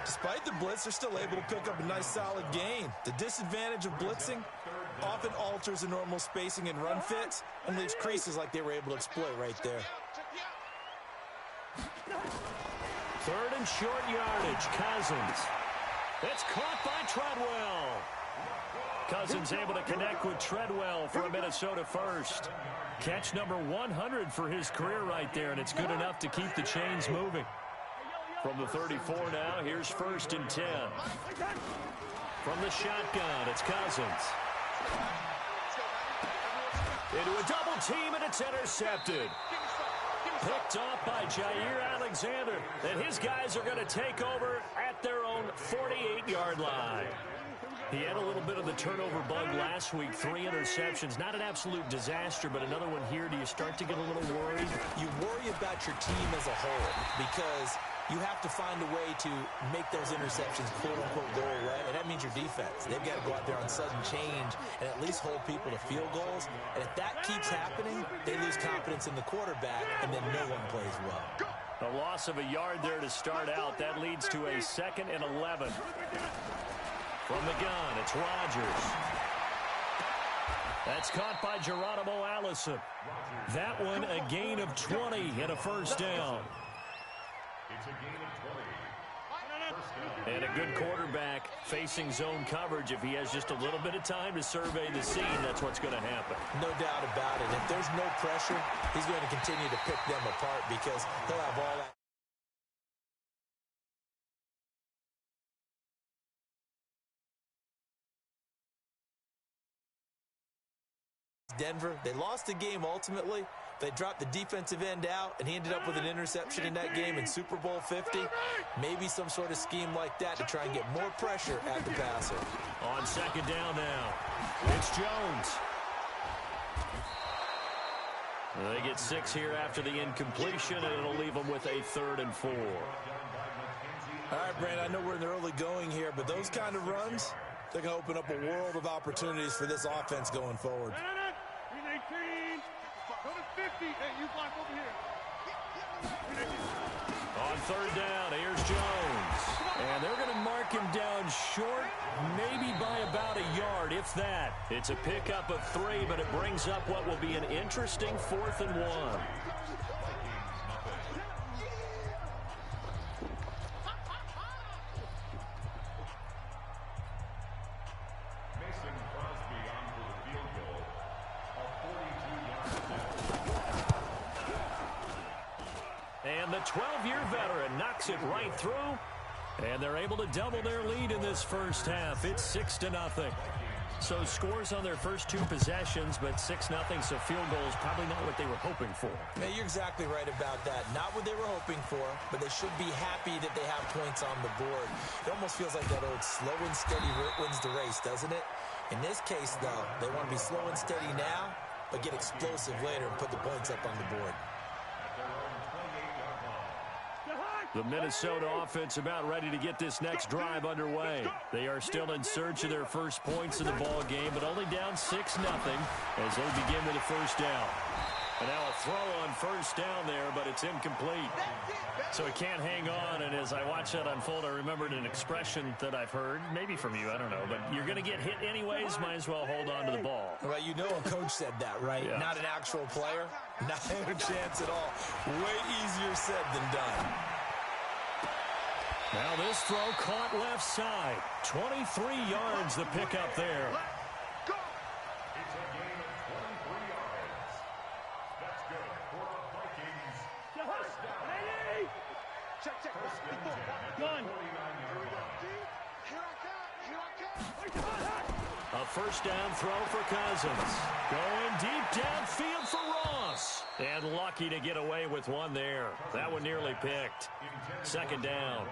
Despite the blitz, they're still able to pick up a nice solid gain. The disadvantage of blitzing often alters the normal spacing and run fits and leaves creases like they were able to exploit right there. 3rd and short yardage, Cousins. It's caught by Treadwell. Cousins able to connect with Treadwell for a Minnesota first. Catch number 100 for his career right there, and it's good enough to keep the chains moving. From the 34 now, here's 1st and 10. From the shotgun, it's Cousins. Into a double team, and it's intercepted. Picked off by Jair Alexander. And his guys are going to take over at their own 48-yard line. He had a little bit of the turnover bug last week. 3 interceptions. Not an absolute disaster, but another one here. Do you start to get a little worried? You worry about your team as a whole because you have to find a way to make those interceptions, quote-unquote, go away, and that means your defense. They've got to go out there on sudden change and at least hold people to field goals. And if that keeps happening, they lose confidence in the quarterback, and then no one plays well. A loss of a yard there to start out. That leads to a 2nd and 11. From the gun, it's Rodgers. That's caught by Geronimo Allison. That one, a gain of 20 and a 1st down. It's a gain of 20. And a good quarterback facing zone coverage. If he has just a little bit of time to survey the scene, that's what's going to happen. No doubt about it. If there's no pressure, he's going to continue to pick them apart because he'll have all that. Denver, they lost the game ultimately. They dropped the defensive end out, and he ended up with an interception in that game in Super Bowl 50. Maybe some sort of scheme like that to try and get more pressure at the passer. On 2nd down now, it's Jones. They get 6 here after the incompletion, and it'll leave them with a 3rd and 4. All right, Brandon, I know we're in the early going here, but those kind of runs, they're going to open up a world of opportunities for this offense going forward. 18. Go to 50. Hey, you block over here. On 3rd down, here's Jones. And they're going to mark him down short, maybe by about a yard, if that. It's a pickup of 3, but it brings up what will be an interesting 4th and 1. And the 12-year veteran knocks it right through. And they're able to double their lead in this first half. It's 6-0. So scores on their first 2 possessions, but 6-0, so field goals probably not what they were hoping for. Yeah, you're exactly right about that. Not what they were hoping for, but they should be happy that they have points on the board. It almost feels like that old slow and steady wins the race, doesn't it? In this case, though, they want to be slow and steady now, but get explosive later and put the points up on the board. The Minnesota offense about ready to get this next drive underway. They are still in search of their first points in the ball game, but only down 6-0 as they begin with a 1st down. And now a throw on 1st down there, but it's incomplete. So it can't hang on, and as I watch that unfold, I remembered an expression that I've heard, maybe from you, I don't know, but you're going to get hit anyways, might as well hold on to the ball. Well, you know a coach said that, right? Yeah. Not an actual player. Not a chance at all. Way easier said than done. Now this throw caught left side. 23 yards the pickup there. It's a gain of 23 yards. That's good for the Vikings. First down. Check. First and 10 at the 49-yard line. Here I come. A 1st down throw for Cousins. Going deep downfield for Ross. And lucky to get away with one there. That one nearly picked. Second down.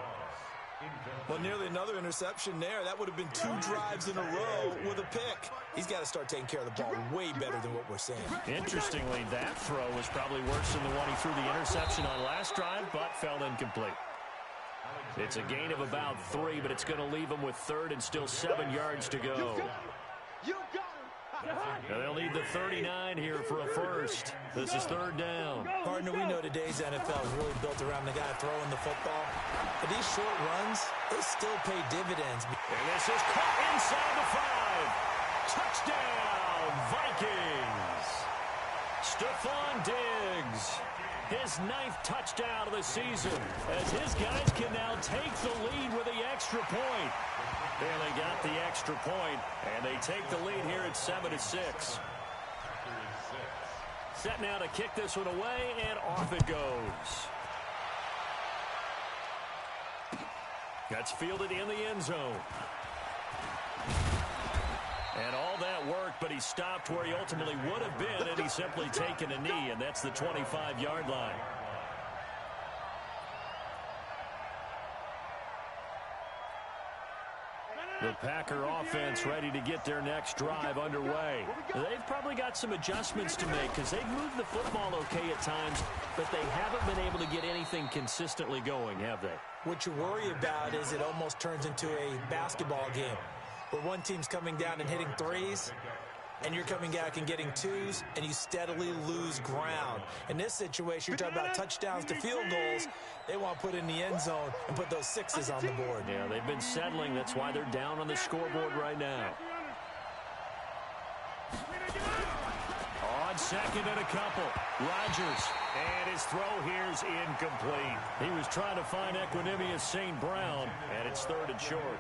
Well, nearly another interception there. That would have been 2 drives in a row with a pick. He's got to start taking care of the ball way better than what we're seeing. Interestingly, that throw was probably worse than the one he threw the interception on last drive, but fell incomplete. It's a gain of about 3, but it's going to leave him with 3rd and still 7 yards to go. You got him. And they'll need the 39 here for a first. This is 3rd down. Partner, we know today's NFL is really built around the guy throwing the football. But these short runs, they still pay dividends. And this is caught inside the 5. Touchdown, Vikings. Stephon Diggs. His 9th touchdown of the season as his guys can now take the lead with the extra point. And they got the extra point, and they take the lead here at 7-6. Set now to kick this one away, and off it goes. That's fielded in the end zone. And all that worked, but he stopped where he ultimately would have been, and he's simply taken a knee, and that's the 25-yard line. The Packer offense ready to get their next drive underway. They've probably got some adjustments to make because they've moved the football okay at times, but they haven't been able to get anything consistently going, have they? What you worry about is it almost turns into a basketball game where one team's coming down and hitting 3s, and you're coming back and getting 2s, and you steadily lose ground. In this situation, you're talking about touchdowns to field goals. They want to put in the end zone and put those 6s on the board. Yeah, they've been settling. That's why they're down on the scoreboard right now. On second and a couple, Rodgers. And his throw here is incomplete. He was trying to find Equanimeous St. Brown, and it's 3rd and short.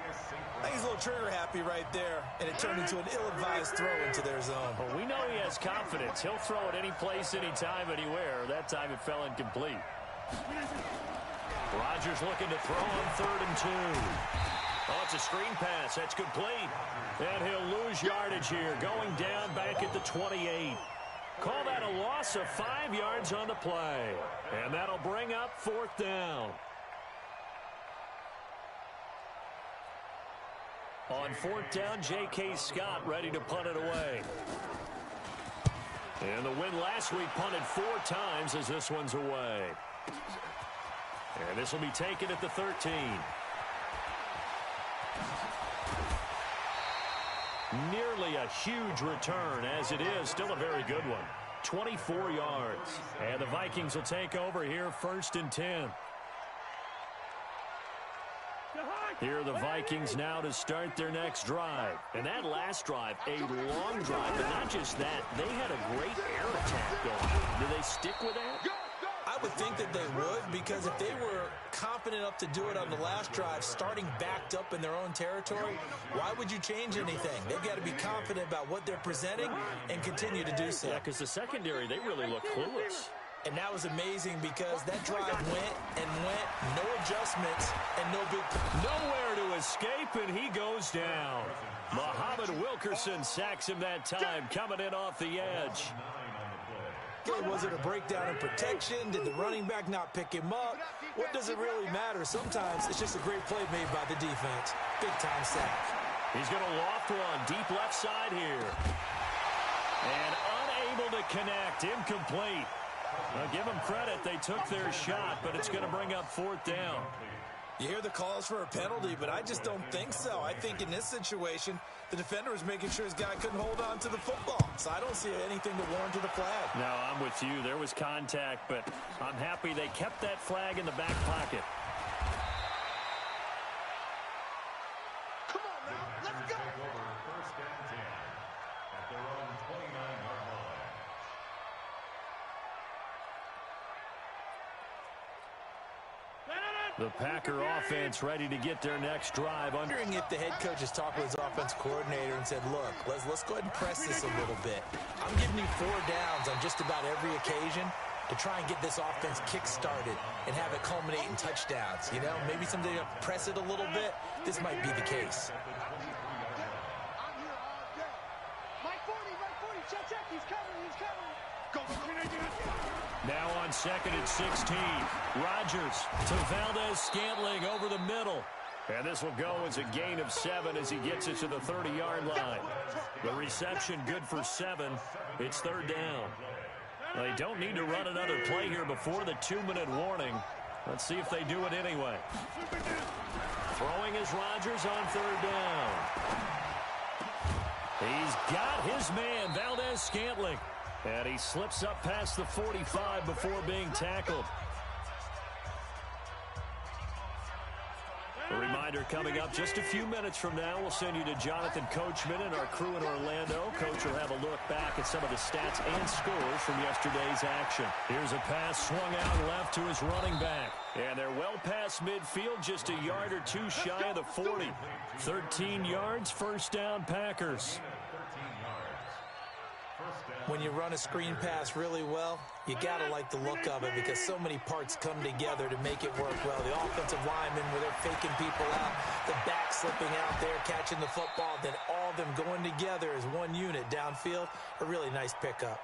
I think he's a little trigger happy right there, and it turned into an ill-advised throw into their zone. Well, we know he has confidence. He'll throw it any place, anytime, anywhere. That time it fell incomplete. Rodgers looking to throw on 3rd and 2. Oh, it's a screen pass. That's complete. And he'll lose yardage here, going down back at the 28. Call that a loss of 5 yards on the play. And that'll bring up 4th down. On 4th down, J.K. Scott ready to punt it away. And the win last week punted 4 times as this one's away. And this will be taken at the 13. Nearly a huge return, as it is still a very good one. 24 yards. And the Vikings will take over here 1st and 10. Here are the Vikings now to start their next drive. And that last drive, a long drive, but not just that. They had a great air attack going. Do they stick with that? I would think that they would, because if they were confident enough to do it on the last drive, starting backed up in their own territory, why would you change anything? They've got to be confident about what they're presenting and continue to do so. Yeah, because the secondary, they really look clueless. And that was amazing because that drive went and went, no adjustments, and no big... Nowhere to escape, and he goes down. Muhammad Wilkerson sacks him that time, coming in off the edge. Okay, was it a breakdown in protection? Did the running back not pick him up? What does it really matter? Sometimes it's just a great play made by the defense. Big-time sack. He's going to loft one deep left side here. And unable to connect, incomplete. Now, give them credit. They took their shot, but it's going to bring up 4th down. You hear the calls for a penalty, but I just don't think so. I think in this situation, the defender was making sure his guy couldn't hold on to the football. So I don't see anything to warrant the flag. No, I'm with you. There was contact, but I'm happy they kept that flag in the back pocket. Come on now, let's go. Over 1st and 10 at their own 29-yard line. The Packer offense ready to get their next drive. Wondering if the head coach has talked with his offense coordinator and said, look, let's go ahead and press this a little bit. I'm giving you 4 downs on just about every occasion to try and get this offense kick-started and have it culminate in touchdowns. You know, maybe someday to press it a little bit. This might be the case. I'm here all day. Mike 40, check, he's covering. Now on 2nd and 16. Rodgers to Valdez-Scantling over the middle. And this will go as a gain of 7 as he gets it to the 30-yard line. The reception good for 7. It's 3rd down. They don't need to run another play here before the 2-minute warning. Let's see if they do it anyway. Throwing is Rodgers on 3rd down. He's got his man, Valdez-Scantling. And he slips up past the 45 before being tackled. A reminder coming up just a few minutes from now, we'll send you to Jonathan Coachman and our crew in Orlando. Coach will have a look back at some of the stats and scores from yesterday's action. Here's a pass swung out left to his running back. And they're well past midfield, just a yard or two shy of the 40. 13 yards, 1st down Packers. When you run a screen pass really well, you got to like the look of it because so many parts come together to make it work well. The offensive linemen, where they're faking people out, the back slipping out there, catching the football, then all of them going together as one unit downfield. A really nice pickup.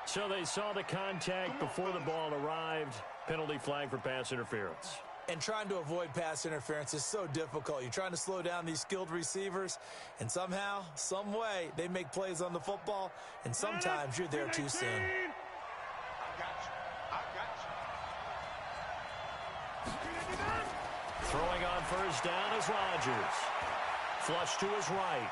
So they saw the contact before the ball arrived. Penalty flag for pass interference. And trying to avoid pass interference is so difficult. You're trying to slow down these skilled receivers, and somehow, some way, they make plays on the football, and sometimes you're there too soon. I got you. Throwing on 1st down is Rodgers. Flush to his right.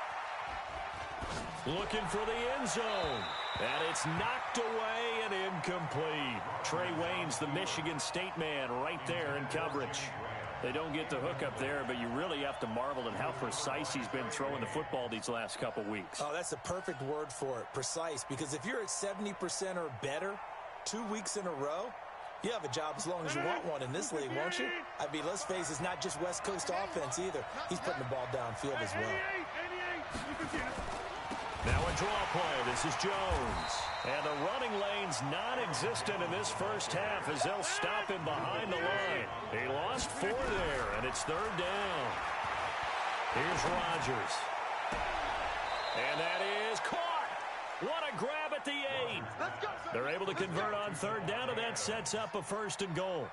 Looking for the end zone. And it's knocked away and incomplete. Trey Waynes, the Michigan State man, right there in coverage. They don't get the hook up there, but you really have to marvel at how precise he's been throwing the football these last couple weeks. Oh, that's a perfect word for it, precise, because if you're at 70% or better 2 weeks in a row, you have a job as long as you want one in this league, won't you? I mean, let's face it, it's not just West Coast offense either. He's putting the ball downfield as well. Now a draw play. This is Jones. And the running lane's non-existent in this first half as they'll stop him behind the line. He lost 4 there, and it's 3rd down. Here's Rodgers. And that is caught. What a grab at the 8. They're able to convert on 3rd down, and that sets up a 1st and goal.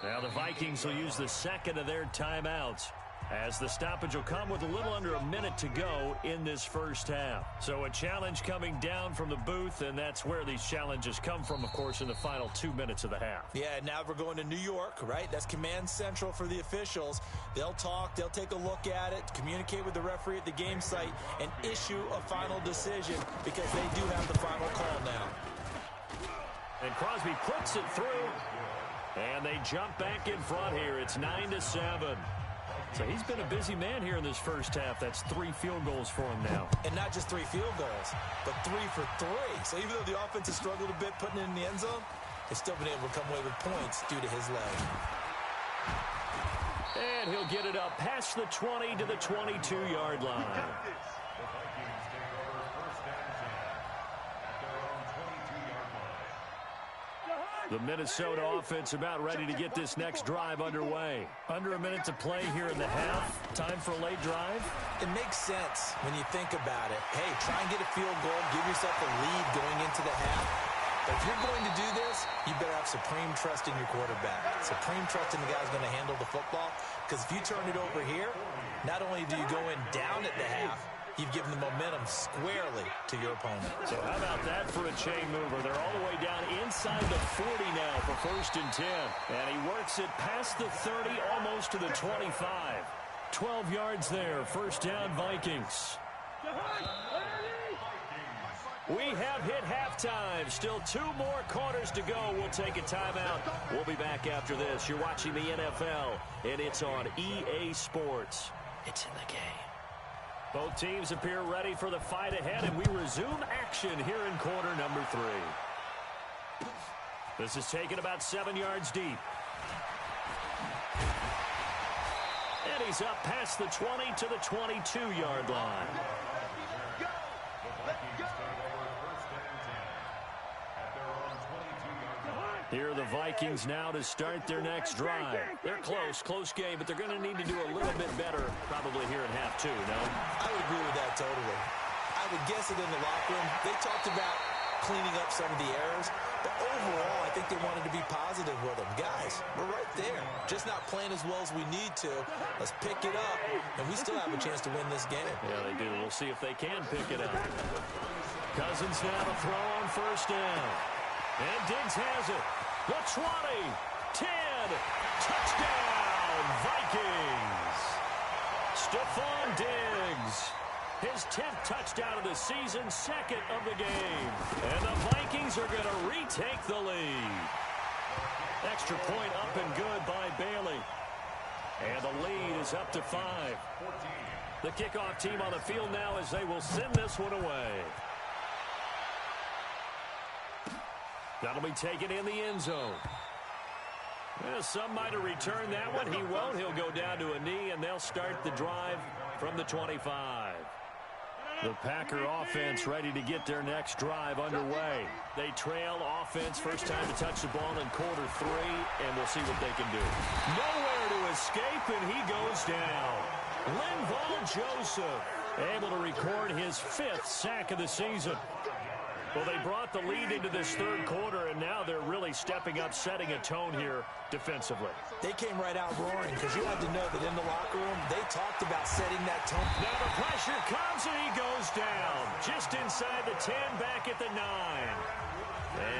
Now the Vikings will use the 2nd of their timeouts, as the stoppage will come with a little under a minute to go in this first half. So a challenge coming down from the booth, and that's where these challenges come from, of course, in the final 2 minutes of the half. Yeah, now we're going to New York, right? That's command central for the officials. They'll talk, they'll take a look at it, communicate with the referee at the game site, and issue a final decision because they do have the final call now. And Crosby puts it through, and they jump back in front here. It's 9-7. So he's been a busy man here in this first half. That's 3 field goals for him now. And not just 3 field goals, but 3 for 3. So even though the offense has struggled a bit putting it in the end zone, they've still been able to come away with points due to his leg. And he'll get it up past the 20 to the 22-yard line. The Minnesota offense about ready to get this next drive underway. Under a minute to play here in the half. Time for a late drive. It makes sense when you think about it. Hey, try and get a field goal. Give yourself a lead going into the half. But if you're going to do this, you better have supreme trust in your quarterback. Supreme trust in the guy who's going to handle the football. Because if you turn it over here, not only do you go in down at the half, you've given the momentum squarely to your opponent. So how about that for a chain mover? They're all the way down inside the 40 now for 1st and 10. And he works it past the 30, almost to the 25. 12 yards there. 1st down, Vikings. We have hit halftime. Still 2 more quarters to go. We'll take a timeout. We'll be back after this. You're watching the NFL, and it's on EA Sports. It's in the game. Both teams appear ready for the fight ahead, and we resume action here in quarter number 3. This is taken about 7 yards deep. And he's up past the 20 to the 22-yard line. Here are the Vikings now to start their next drive. They're close game, but they're going to need to do a little bit better probably here in half 2, no? I would agree with that totally. I would guess it in the locker room. They talked about cleaning up some of the errors. But overall, I think they wanted to be positive with them. Guys, we're right there. Just not playing as well as we need to. Let's pick it up, and we still have a chance to win this game. Yeah, they do. We'll see if they can pick it up. Cousins now to throw on first down. And Diggs has it. The 20, 10, touchdown, Vikings. Stephon Diggs. His 10th touchdown of the season, second of the game. And the Vikings are going to retake the lead. Extra point up and good by Bailey. And the lead is up to 5. The kickoff team on the field now as they will send this one away. That'll be taken in the end zone. Well, some might have returned that one. He won't. He'll go down to a knee, and they'll start the drive from the 25. The Packer offense ready to get their next drive underway. They trail offense, first time to touch the ball in quarter 3, and we'll see what they can do. Nowhere to escape, and he goes down. Linval Joseph able to record his 5th sack of the season. Well, they brought the lead into this third quarter, and now they're really stepping up, setting a tone here defensively. They came right out roaring because you had to know that in the locker room, they talked about setting that tone. Now the pressure comes, and he goes down. Just inside the 10, back at the 9.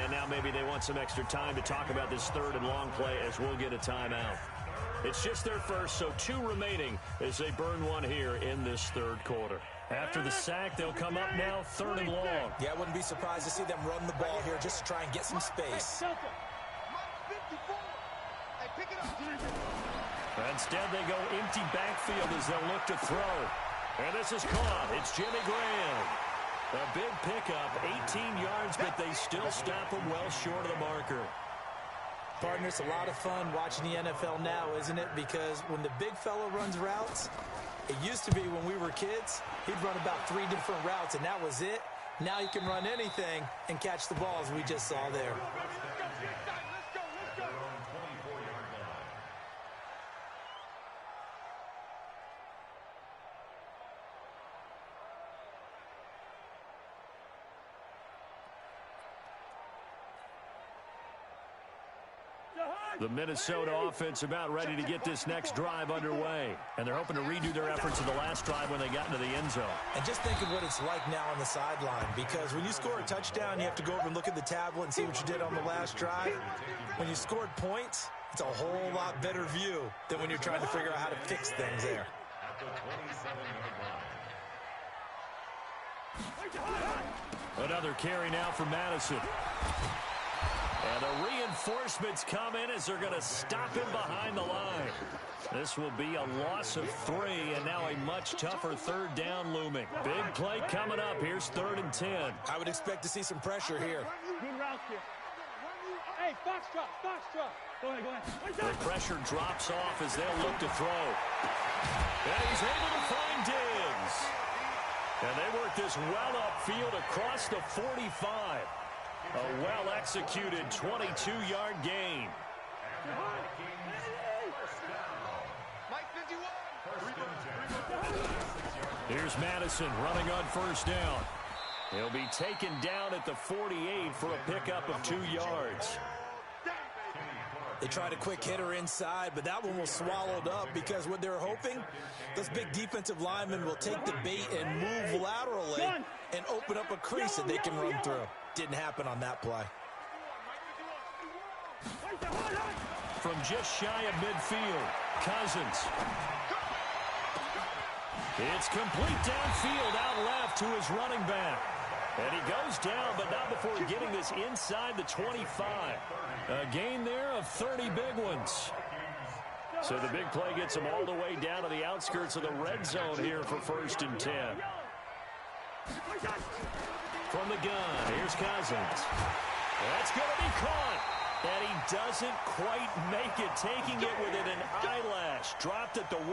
And now maybe they want some extra time to talk about this third and long play as we'll get a timeout. It's just their first, so 2 remaining as they burn one here in this third quarter. After the sack, they'll come up now, 3rd and long. Yeah, I wouldn't be surprised to see them run the ball here just to try and get some space. Instead, they go empty backfield as they'll look to throw. And this is caught. It's Jimmy Graham. A big pickup, 18 yards, but they still stop him well short of the marker. Partner, it's a lot of fun watching the NFL now, isn't it? Because when the big fella runs routes, it used to be when we were kids, he'd run about 3 different routes, and that was it. Now he can run anything and catch the ball, as we just saw there. The Minnesota offense about ready to get this next drive underway. And they're hoping to redo their efforts in the last drive when they got into the end zone. And just think of what it's like now on the sideline, because when you score a touchdown, you have to go over and look at the tablet and see what you did on the last drive. When you scored points, it's a whole lot better view than when you're trying to figure out how to fix things there. Another carry now for Madison. And the reinforcements come in as they're going to stop him behind the line. This will be a loss of 3, and now a much tougher 3rd down looming. Big play coming up. Here's 3rd and 10. I would expect to see some pressure here. Good routes here. Hey, Foxtrot. Go ahead. The pressure drops off as they'll look to throw. And he's able to find Diggs. And they work this well upfield across the 45. A well-executed 22-yard gain. Here's Madison running on first down. He'll be taken down at the 48 for a pickup of 2 yards. They tried a quick hitter inside, but that one was swallowed up because what they're hoping, those big defensive linemen will take the bait and move laterally and open up a crease that they can run through. Didn't happen on that play. From just shy of midfield, Cousins. It's complete downfield out left to his running back. And he goes down, but not before getting this inside the 25. A gain there of 30 big ones. So the big play gets him all the way down to the outskirts of the red zone here for 1st and 10. From the gun, here's Cousins. That's going to be caught. And he doesn't quite make it, taking it within an eyelash. Dropped at the 1.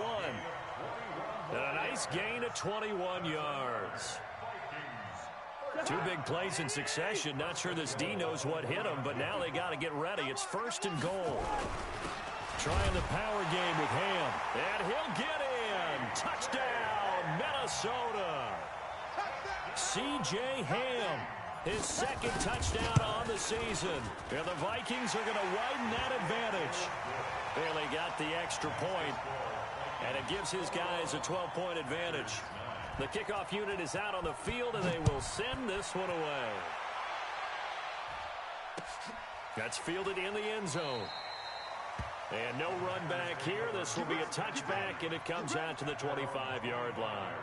And a nice gain of 21 yards. 2 big plays in succession. Not sure this D knows what hit him, but now they got to get ready. It's 1st and goal. Trying the power game with Ham. And he'll get in. Touchdown, Minnesota. C.J. Ham His second touchdown on the season. And the Vikings are going to widen that advantage. Well, they got the extra point, and it gives his guys a 12-point advantage. The kickoff unit is out on the field, and they will send this one away. That's fielded in the end zone. And no run back here. This will be a touchback, and it comes out to the 25-yard line.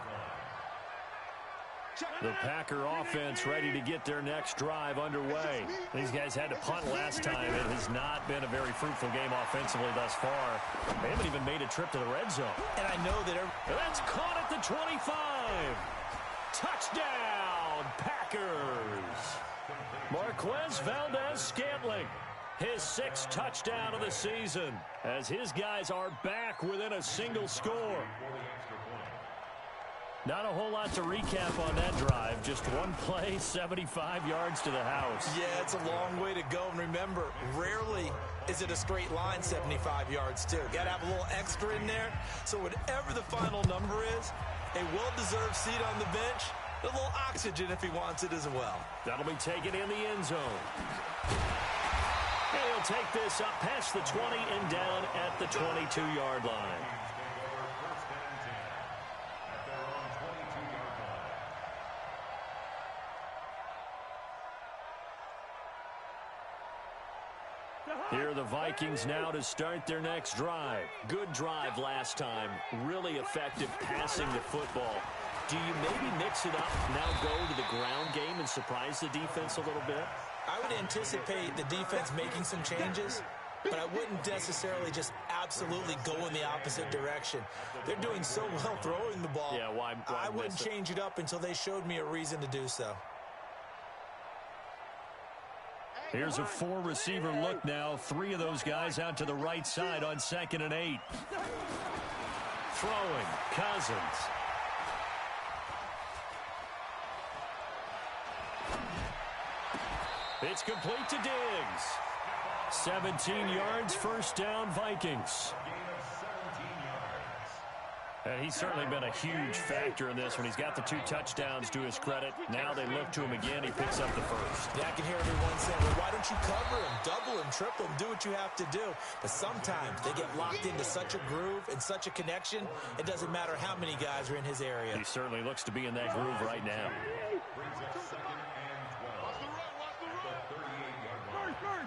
The Packer offense ready to get their next drive underway. These guys had to punt last time. It has not been a very fruitful game offensively thus far. They haven't even made a trip to the red zone. And I know that that's caught at the 25. Touchdown, Packers. Marquez Valdez-Scantling, his 6th touchdown of the season, as his guys are back within a single score. Not a whole lot to recap on that drive. Just one play, 75 yards to the house. Yeah, it's a long way to go. And remember, rarely is it a straight line 75 yards, too. Got to have a little extra in there. So whatever the final number is, a well-deserved seat on the bench, a little oxygen if he wants it as well. That'll be taken in the end zone. And he'll take this up past the 20 and down at the 22-yard line. Here are the Vikings now to start their next drive. Good drive last time. Really effective passing the football. Do you maybe mix it up, now go to the ground game and surprise the defense a little bit? I would anticipate the defense making some changes, but I wouldn't necessarily just absolutely go in the opposite direction. They're doing so well throwing the ball. Yeah, why I wouldn't change it up until they showed me a reason to do so. Here's a 4-receiver look now. 3 of those guys out to the right side on 2nd and 8. Throwing, Cousins. It's complete to Diggs. 17 yards, first down, Vikings. And he's certainly been a huge factor in this when he's got the 2 touchdowns to his credit. Now they look to him again. He picks up the first. Yeah, I can hear everyone saying, well, why don't you cover him, double him, triple him, do what you have to do. But sometimes they get locked into such a groove and such a connection, it doesn't matter how many guys are in his area. He certainly looks to be in that groove right now. Brings up 2nd and 12. Watch the run, watch the run.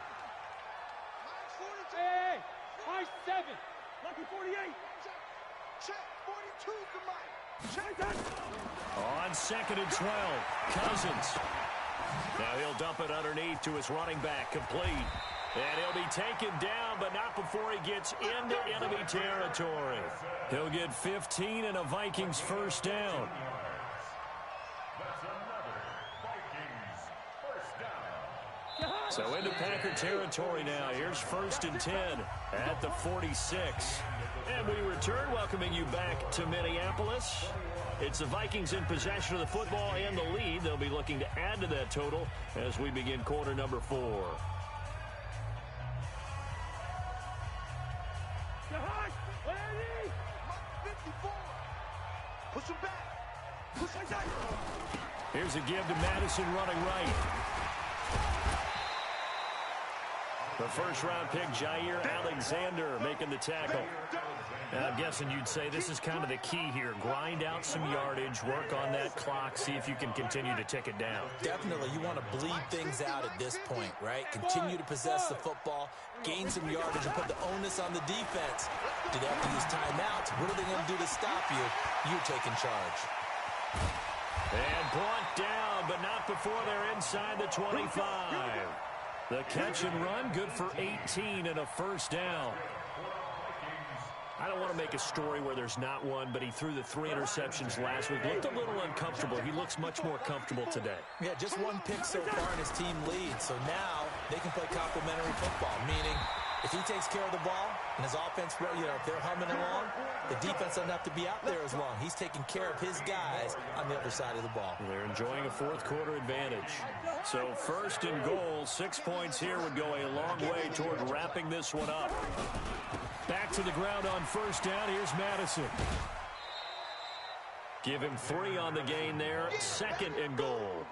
First. Hey, 5-7. Lucky 48. Check. 42 to Mike. Check that. On 2nd and 12, Cousins. Now he'll dump it underneath to his running back, complete. And he'll be taken down, but not before he gets into enemy territory. He'll get 15 and a Vikings first down. That's another Vikings first down. So into Packer territory now. Here's 1st and 10 at the 46. And we return, welcoming you back to Minneapolis. It's the Vikings in possession of the football and the lead. They'll be looking to add to that total as we begin quarter number 4. Ready? 54. Push him back. Push him back. Here's a give to Madison running right. The first-round pick, Jair Alexander, making the tackle. And I'm guessing you'd say this is kind of the key here. Grind out some yardage, work on that clock, see if you can continue to tick it down. Definitely, you want to bleed things out at this point, right? Continue to possess the football, gain some yardage, and put the onus on the defense. Do they have to use timeouts? What are they going to do to stop you? You're taking charge. And brought down, but not before they're inside the 25. The catch and run, good for 18 and a first down. I don't want to make a story where there's not one, but he threw the 3 interceptions last week. Looked a little uncomfortable. He looks much more comfortable today. Yeah, just 1 pick so far and his team leads. So now they can play complementary football, meaning if he takes care of the ball and his offense, if they're humming along, the defense doesn't have to be out there as long. He's taking care of his guys on the other side of the ball. They're enjoying a fourth-quarter advantage. So 1st and goal, 6 points here would go a long way toward wrapping this one up. Back to the ground on 1st down. Here's Madison. Give him 3 on the gain there. 2nd and goal.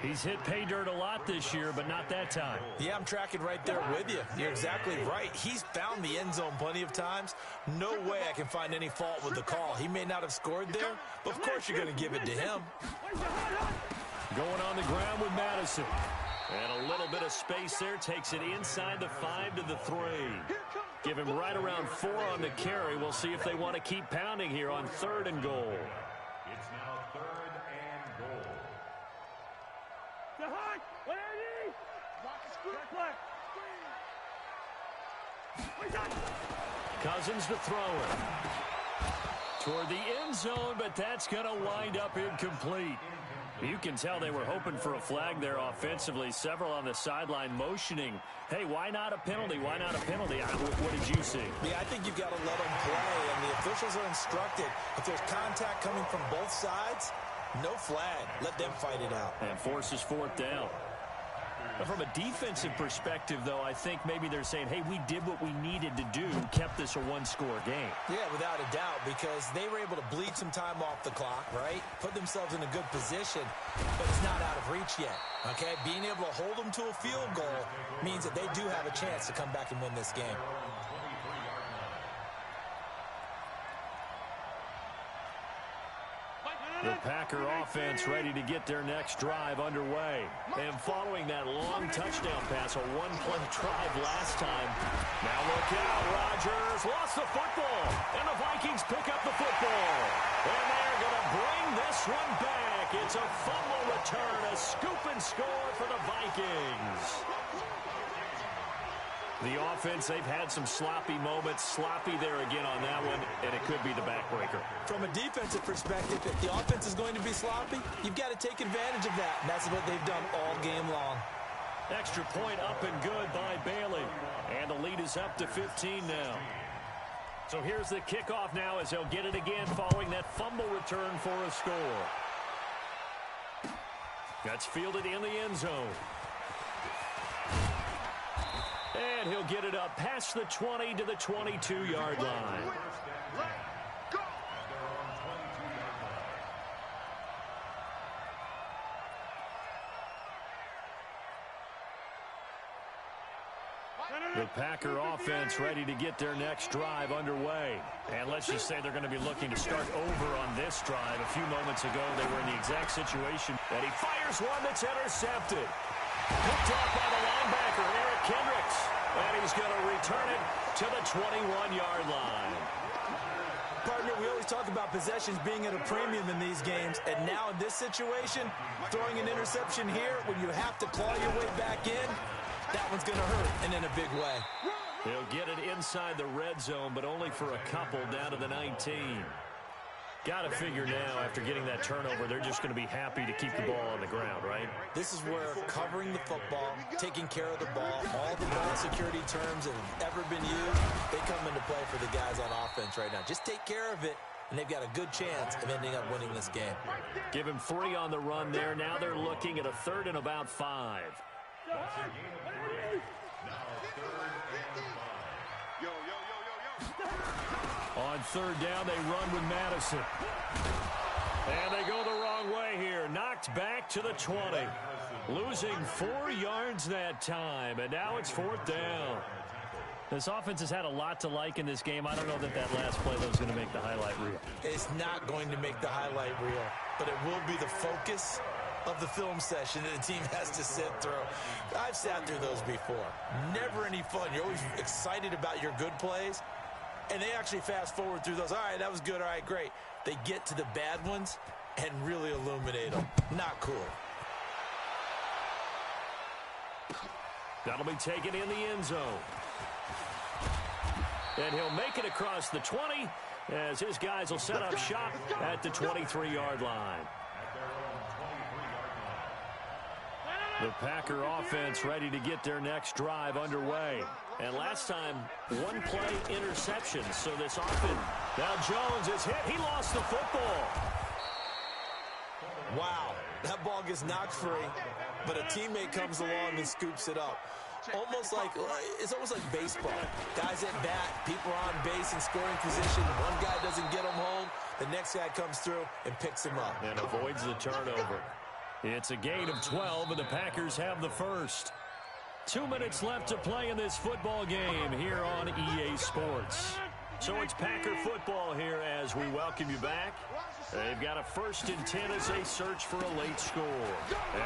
He's hit pay dirt a lot this year, but not that time. Yeah, I'm tracking right there with you. You're exactly right. He's found the end zone plenty of times. No way I can find any fault with the call. He may not have scored there, but of course you're going to give it to him. Going on the ground with Madison. And a little bit of space there. Takes it inside the 5 to the 3. Give him right around 4 on the carry. We'll see if they want to keep pounding here on 3rd and goal. It's now 3rd and goal. Cousins to throw it. Toward the end zone, but that's going to wind up incomplete. You can tell they were hoping for a flag there offensively. Several on the sideline motioning. Hey, why not a penalty? Why not a penalty? What did you see? Yeah, I think you've got to let them play, and the officials are instructed. If there's contact coming from both sides, no flag. Let them fight it out. And forces 4th down. But from a defensive perspective, though, I think maybe they're saying, hey, we did what we needed to do, kept this a one-score game. Yeah, without a doubt, because they were able to bleed some time off the clock, right? Put themselves in a good position, but it's not out of reach yet, okay? Being able to hold them to a field goal means that they do have a chance to come back and win this game. The Packer offense ready to get their next drive underway. And following that long touchdown pass, a one-play drive last time. Now look out, Rodgers lost the football. And the Vikings pick up the football. And they're going to bring this one back. It's a fumble return, a scoop and score for the Vikings. The offense, they've had some sloppy moments. Sloppy there again on that one, and it could be the backbreaker. From a defensive perspective, if the offense is going to be sloppy, you've got to take advantage of that. And that's what they've done all game long. Extra point up and good by Bailey. And the lead is up to 15 now. So here's the kickoff now as they'll get it again following that fumble return for a score. That's fielded in the end zone. And he'll get it up past the 20 to the 22-yard line. The Packer offense ready to get their next drive underway. And let's just say they're going to be looking to start over on this drive. A few moments ago, they were in the exact situation. And he fires one that's intercepted. Picked off by the linebacker, Eric Kendricks. And he's going to return it to the 21-yard line. Partner, we always talk about possessions being at a premium in these games. And now in this situation, throwing an interception here when you have to claw your way back in, that one's going to hurt, and in a big way. He'll get it inside the red zone, but only for a couple down to the 19. Got to figure now, after getting that turnover, they're just going to be happy to keep the ball on the ground, right? This is where covering the football, taking care of the ball, all the ball security terms that have ever been used, they come into play for the guys on offense right now. Just take care of it, and they've got a good chance of ending up winning this game. Give him 3 on the run there. Now they're looking at a 3rd and about 5. That's a gain of 3. Now 3rd and 5. On 3rd down, they run with Madison. And they go the wrong way here. Knocked back to the 20. Losing 4 yards that time. And now it's 4th down. This offense has had a lot to like in this game. I don't know that last play, though, is going to make the highlight reel. It's not going to make the highlight reel, but it will be the focus of the film session that the team has to sit through. I've sat through those before. Never any fun. You're always excited about your good plays, and they actually fast forward through those. All right, that was good. All right, great. They get to the bad ones and really illuminate them. Not cool. That'll be taken in the end zone. And he'll make it across the 20 as his guys will set up shop at the 23-yard line. The Packer offense ready to get their next drive underway. And last time, 1-play interception. So this offense, now Jones is hit. He lost the football. Wow, that ball gets knocked free, but a teammate comes along and scoops it up. It's almost like baseball. Guys at bat, people are on base in scoring position. One guy doesn't get him home. The next guy comes through and picks him up. And avoids the turnover. It's a gain of 12, and the Packers have the first. 2 minutes left to play in this football game here on EA Sports. So it's Packer football here as we welcome you back. They've got a 1st and 10 as they search for a late score.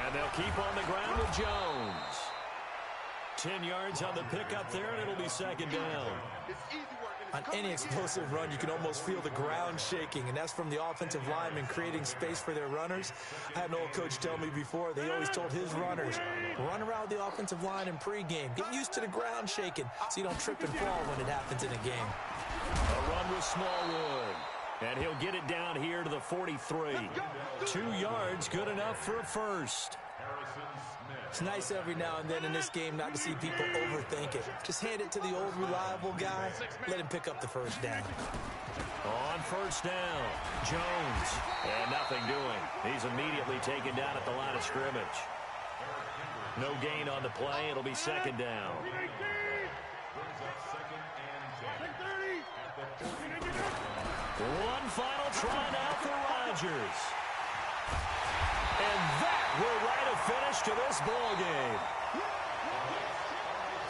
And they'll keep on the ground with Jones. 10 yards on the pickup there, and it'll be 2nd down. On any explosive run, you can almost feel the ground shaking, and that's from the offensive linemen creating space for their runners. I had an old coach tell me before, they always told his runners, run around the offensive line in pregame. Get used to the ground shaking so you don't trip and fall when it happens in a game. A run with Smallwood, and he'll get it down here to the 43. 2 yards, good enough for a first. It's nice every now and then in this game not to see people overthink it. Just hand it to the old reliable guy. Let him pick up the first down. On 1st down, Jones. And nothing doing. He's immediately taken down at the line of scrimmage. No gain on the play. It'll be 2nd down. One final try now for Rodgers. And that will write a finish to this ball game.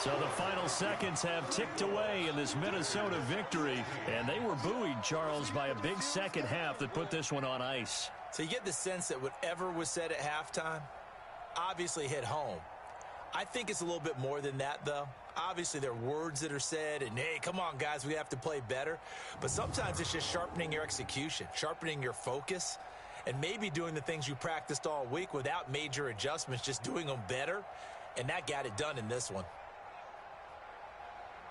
So the final seconds have ticked away in this Minnesota victory, and they were buoyed, Charles, by a big second half that put this one on ice. So you get the sense that whatever was said at halftime obviously hit home. I think it's a little bit more than that, though. Obviously, there are words that are said, and, hey, come on, guys, we have to play better. But sometimes it's just sharpening your execution, sharpening your focus, and maybe doing the things you practiced all week without major adjustments, just doing them better. And that got it done in this one.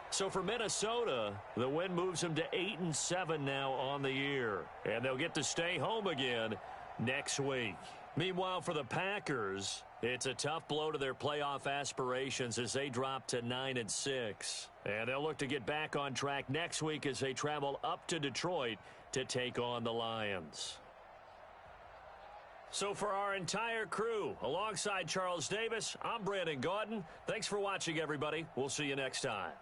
So for Minnesota, the win moves them to 8-7 now on the year. And they'll get to stay home again next week. Meanwhile, for the Packers, it's a tough blow to their playoff aspirations as they drop to 9-6. And they'll look to get back on track next week as they travel up to Detroit to take on the Lions. So for our entire crew, alongside Charles Davis, I'm Brandon Gaudin. Thanks for watching, everybody. We'll see you next time.